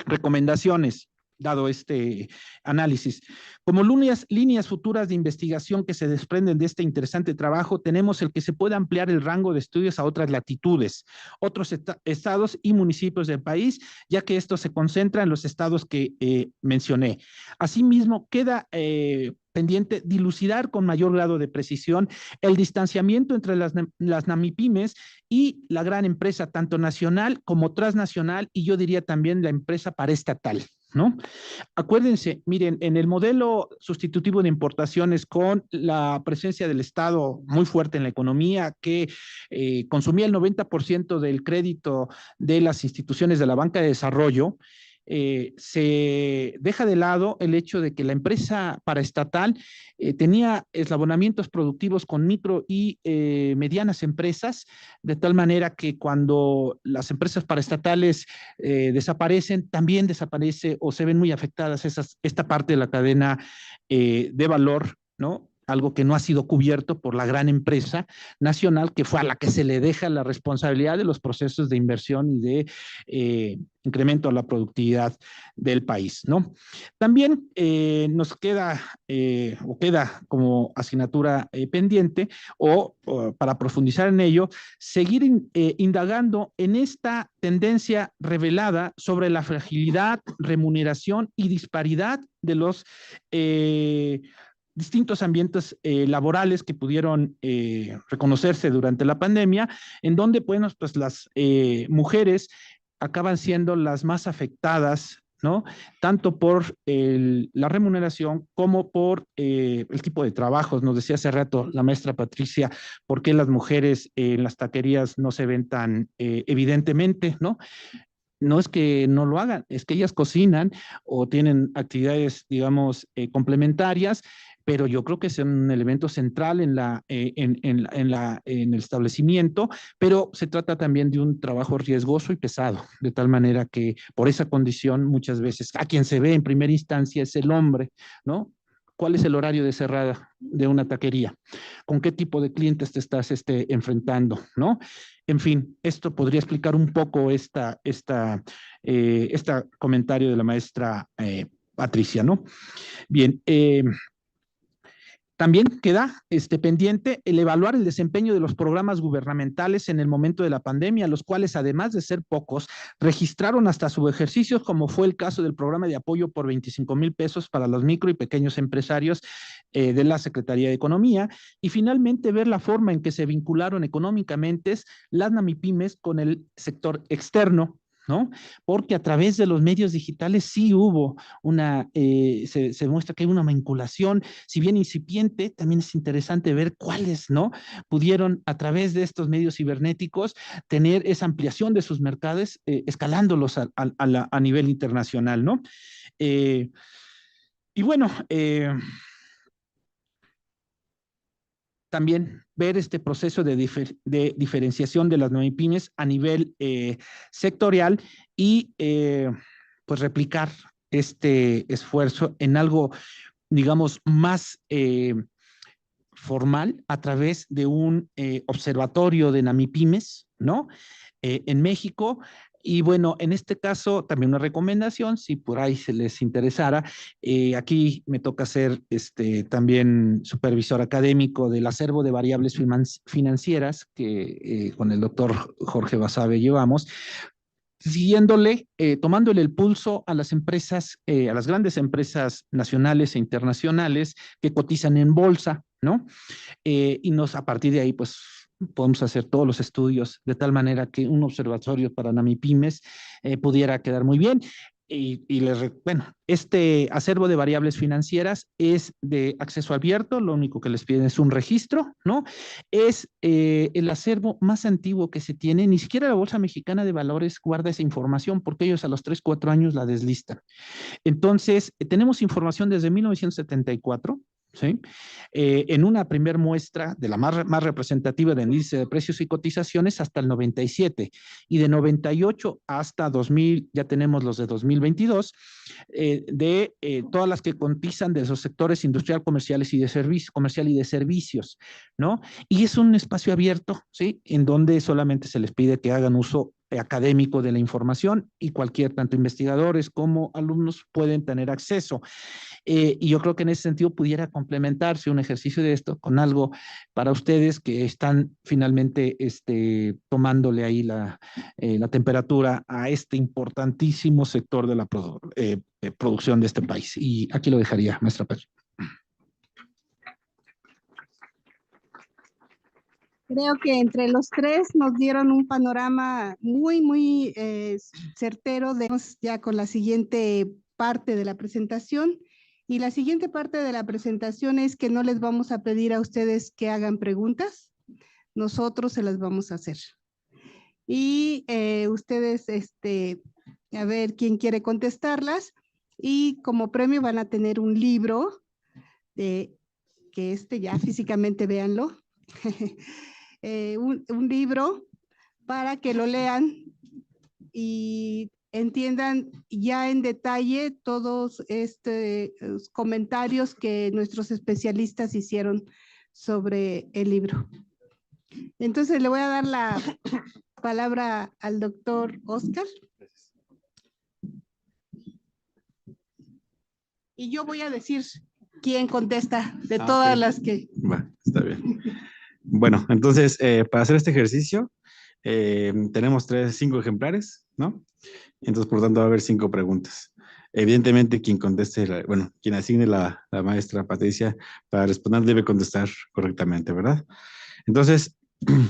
recomendaciones, dado este análisis. Como líneas futuras de investigación que se desprenden de este interesante trabajo, tenemos el que se pueda ampliar el rango de estudios a otras latitudes, otros estados y municipios del país, ya que esto se concentra en los estados que mencioné. Asimismo, queda pendiente dilucidar con mayor grado de precisión el distanciamiento entre las NAMIPYMES y la gran empresa, tanto nacional como transnacional, y yo diría también la empresa paraestatal, ¿no? Acuérdense, miren, en el modelo sustitutivo de importaciones con la presencia del Estado muy fuerte en la economía, que consumía el 90% del crédito de las instituciones de la banca de desarrollo, se deja de lado el hecho de que la empresa paraestatal tenía eslabonamientos productivos con micro y medianas empresas, de tal manera que cuando las empresas paraestatales desaparecen, también desaparece o se ven muy afectadas esta parte de la cadena de valor, ¿no? Algo que no ha sido cubierto por la gran empresa nacional, que fue a la que se le deja la responsabilidad de los procesos de inversión y de incremento a la productividad del país, ¿no? También nos queda o queda como asignatura pendiente o para profundizar en ello, seguir indagando en esta tendencia revelada sobre la fragilidad, remuneración y disparidad de los distintos ambientes laborales que pudieron reconocerse durante la pandemia, en donde, bueno, pues las mujeres acaban siendo las más afectadas, ¿no? Tanto por la remuneración como por el tipo de trabajos. Nos decía hace rato la maestra Patricia, ¿por qué las mujeres en las taquerías no se ven tan evidentemente, ¿no? No es que no lo hagan, es que ellas cocinan o tienen actividades, digamos, complementarias, pero yo creo que es un elemento central en el establecimiento, pero se trata también de un trabajo riesgoso y pesado, de tal manera que por esa condición muchas veces a quien se ve en primera instancia es el hombre, ¿no? ¿Cuál es el horario de cerrada de una taquería? ¿Con qué tipo de clientes te estás enfrentando, ¿no? En fin, esto podría explicar un poco este comentario de la maestra Patricia, ¿no? Bien, también queda pendiente el evaluar el desempeño de los programas gubernamentales en el momento de la pandemia, los cuales, además de ser pocos, registraron hasta subejercicios, como fue el caso del programa de apoyo por 25,000 pesos para los micro y pequeños empresarios de la Secretaría de Economía, y finalmente ver la forma en que se vincularon económicamente las NAMIPYMES con el sector externo, ¿no? Porque a través de los medios digitales sí hubo se muestra que hay una vinculación, si bien incipiente, también es interesante ver cuáles, ¿no? Pudieron a través de estos medios cibernéticos tener esa ampliación de sus mercados, escalándolos a nivel internacional, ¿no? Y bueno, también ver este proceso de diferenciación de las NAMIPYMES a nivel sectorial y pues replicar este esfuerzo en algo, digamos, más formal a través de un observatorio de NAMIPYMES, ¿no? En México. Y bueno, en este caso también una recomendación, si por ahí se les interesara, aquí me toca ser también supervisor académico del acervo de variables financieras que con el doctor Jorge Basabe llevamos, siguiéndole, tomándole el pulso a las empresas, a las grandes empresas nacionales e internacionales que cotizan en bolsa, ¿no? Y a partir de ahí, pues, podemos hacer todos los estudios de tal manera que un observatorio para NAMIPYMES pudiera quedar muy bien. Bueno, este acervo de variables financieras es de acceso abierto, lo único que les piden es un registro, ¿no? Es el acervo más antiguo que se tiene, ni siquiera la Bolsa Mexicana de Valores guarda esa información porque ellos a los 3, 4 años la deslistan. Entonces, tenemos información desde 1974, ¿sí? En una primer muestra de la más representativa del índice de precios y cotizaciones hasta el 97, y de 98 hasta 2000, ya tenemos los de 2022, todas las que cotizan de esos sectores industrial, comerciales y de servicios, ¿no? Y es un espacio abierto, ¿sí? En donde solamente se les pide que hagan uso académico de la información y cualquier, tanto investigadores como alumnos, pueden tener acceso. Y yo creo que en ese sentido pudiera complementarse un ejercicio de esto con algo para ustedes que están finalmente tomándole ahí la temperatura a este importantísimo sector de la producción de este país. Y aquí lo dejaría, maestra Pérez. Creo que entre los tres nos dieron un panorama muy certero. Ya con la siguiente parte de la presentación. Y la siguiente parte de la presentación es que no les vamos a pedir a ustedes que hagan preguntas. Nosotros se las vamos a hacer. Y ustedes, a ver quién quiere contestarlas. Y como premio van a tener un libro que ya físicamente véanlo. Un libro para que lo lean y entiendan ya en detalle todos estos comentarios que nuestros especialistas hicieron sobre el libro. Entonces le voy a dar la palabra al doctor Oscar. Y yo voy a decir quién contesta de todas las que... Va, está bien. Bueno, entonces, para hacer este ejercicio, tenemos 5 ejemplares, ¿no? Entonces, por lo tanto, va a haber 5 preguntas. Evidentemente, quien conteste, quien asigne la maestra Patricia para responder debe contestar correctamente, ¿verdad? Entonces,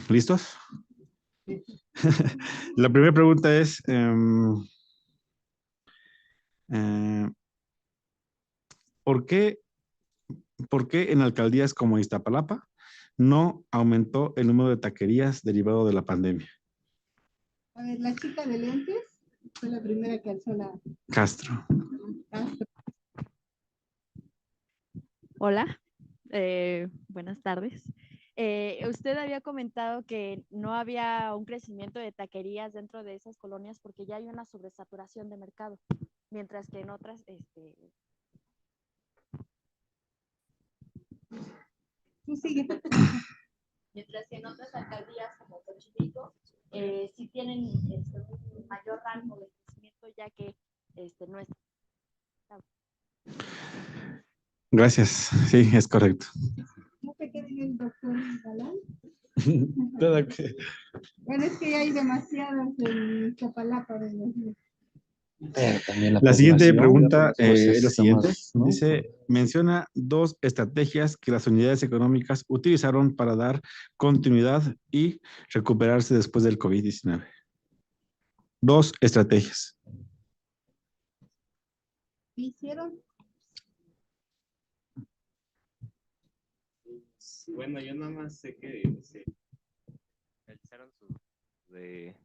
¿listos? La primera pregunta es, ¿por qué en alcaldías como Iztapalapa no aumentó el número de taquerías derivado de la pandemia? A ver, la chica de lentes fue la primera que alzó la... Castro. Hola, buenas tardes. Usted había comentado que no había un crecimiento de taquerías dentro de esas colonias porque ya hay una sobresaturación de mercado, mientras que en otras, mientras que en otras alcaldías como Xochimilco sí tienen un mayor rango de crecimiento, ya que no es... Gracias, sí, es correcto. ¿No te queden el doctor Galán? Bueno, es que ya hay demasiadas en Chapalapa. La siguiente pregunta es la siguiente. ¿no? Dice, menciona 2 estrategias que las unidades económicas utilizaron para dar continuidad y recuperarse después del COVID-19. 2 estrategias. ¿Qué hicieron? Bueno, yo nada más sé que realizaron de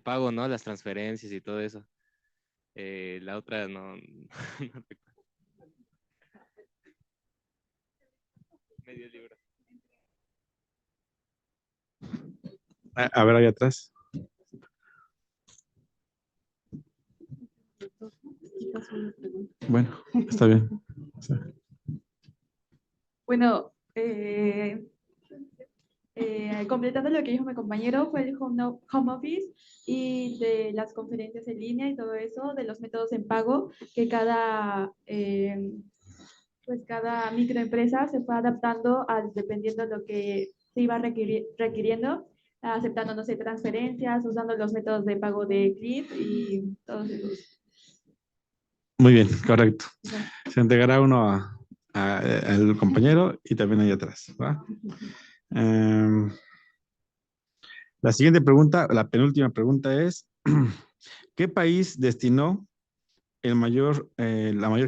pago, ¿no? Las transferencias y todo eso. La otra no recuerdo. Medio libro. A ver, ahí atrás. Bueno, está bien. Bueno, completando lo que dijo mi compañero, fue el home office y de las conferencias en línea y todo eso, de los métodos en pago, que cada microempresa se fue adaptando dependiendo de lo que se iba requiriendo, aceptando, no sé, transferencias, usando los métodos de pago de CLIP y todos esos. Muy bien, correcto. Se entregará uno al compañero y también ahí atrás, ¿va? La siguiente pregunta, la penúltima pregunta es, ¿qué país destinó la mayor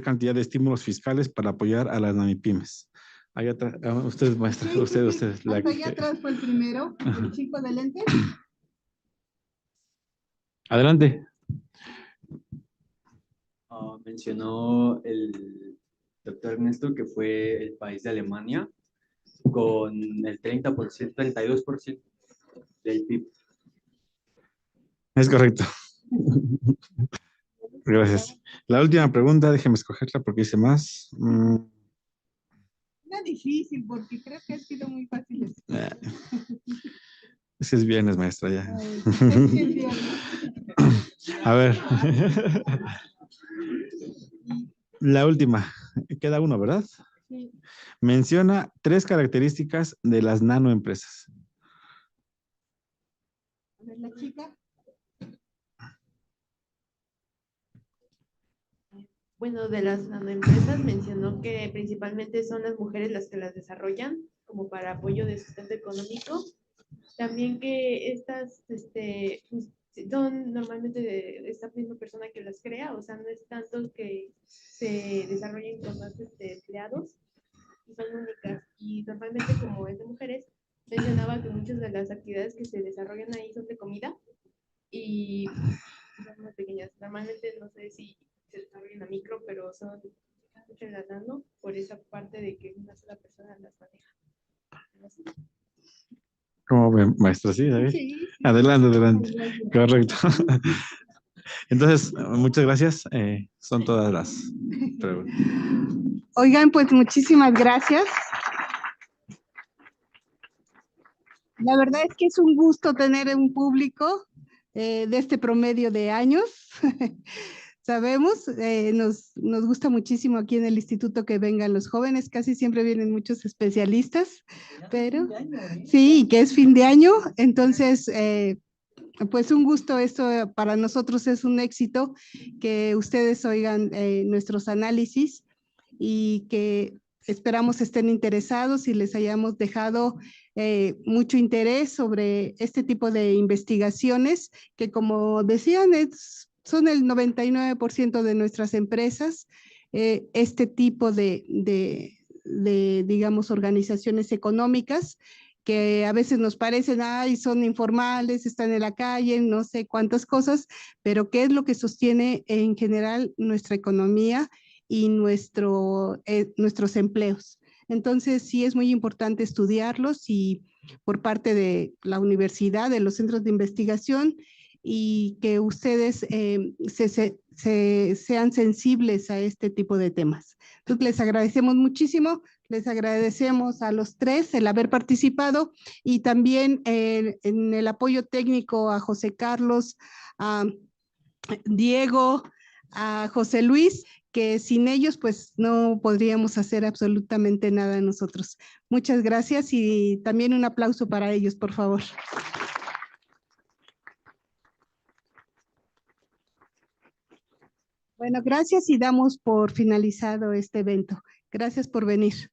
cantidad de estímulos fiscales para apoyar a las MIPYMES? Ahí atrás, ustedes, maestra, ustedes. Hasta allá atrás fue el primero, el chico de lentes. Adelante. Mencionó el doctor Ernesto que fue el país de Alemania con el 30%, 32% del PIB. Es correcto. Gracias. La última pregunta, déjeme escogerla porque hice más. Era difícil porque creo que ha sido muy fácil. Es que es viernes, maestra, ya. Ay, es que es viernes. A ver. La última. Queda uno, ¿verdad? Sí. Menciona 3 características de las nanoempresas. A ver, la chica. Bueno, de las nanoempresas mencionó que principalmente son las mujeres las que las desarrollan como para apoyo de sustento económico. También que estas pues, son normalmente de esta misma persona que las crea, o sea, no es tanto que se desarrollen con más empleados y son únicas. Y normalmente como es de mujeres, mencionaba que muchas de las actividades que se desarrollan ahí son de comida y son muy pequeñas. Normalmente no sé si se desarrollan a micro, pero son mucho en la nano por esa parte de que una sola persona las maneja. ¿Cómo ven, maestra? Sí, David. Sí. Adelante, adelante. Gracias. Correcto. Entonces, muchas gracias. Son todas las preguntas. Oigan, pues muchísimas gracias. La verdad es que es un gusto tener un público de este promedio de años. Sabemos, nos gusta muchísimo aquí en el instituto que vengan los jóvenes, casi siempre vienen muchos especialistas, pero sí, que es fin de año, entonces, pues un gusto, esto para nosotros es un éxito que ustedes oigan nuestros análisis y que esperamos estén interesados y les hayamos dejado mucho interés sobre este tipo de investigaciones que, como decían, son el 99% de nuestras empresas, este tipo digamos, organizaciones económicas que a veces nos parecen, ay, son informales, están en la calle, no sé cuántas cosas, pero ¿qué es lo que sostiene en general nuestra economía y nuestros empleos? Entonces, sí es muy importante estudiarlos y por parte de la universidad, de los centros de investigación, y que ustedes sean sensibles a este tipo de temas. Entonces, les agradecemos muchísimo, les agradecemos a los 3 el haber participado y también en el apoyo técnico a José Carlos, a Diego, a José Luis, que sin ellos pues no podríamos hacer absolutamente nada nosotros. Muchas gracias y también un aplauso para ellos, por favor. Bueno, gracias y damos por finalizado este evento. Gracias por venir.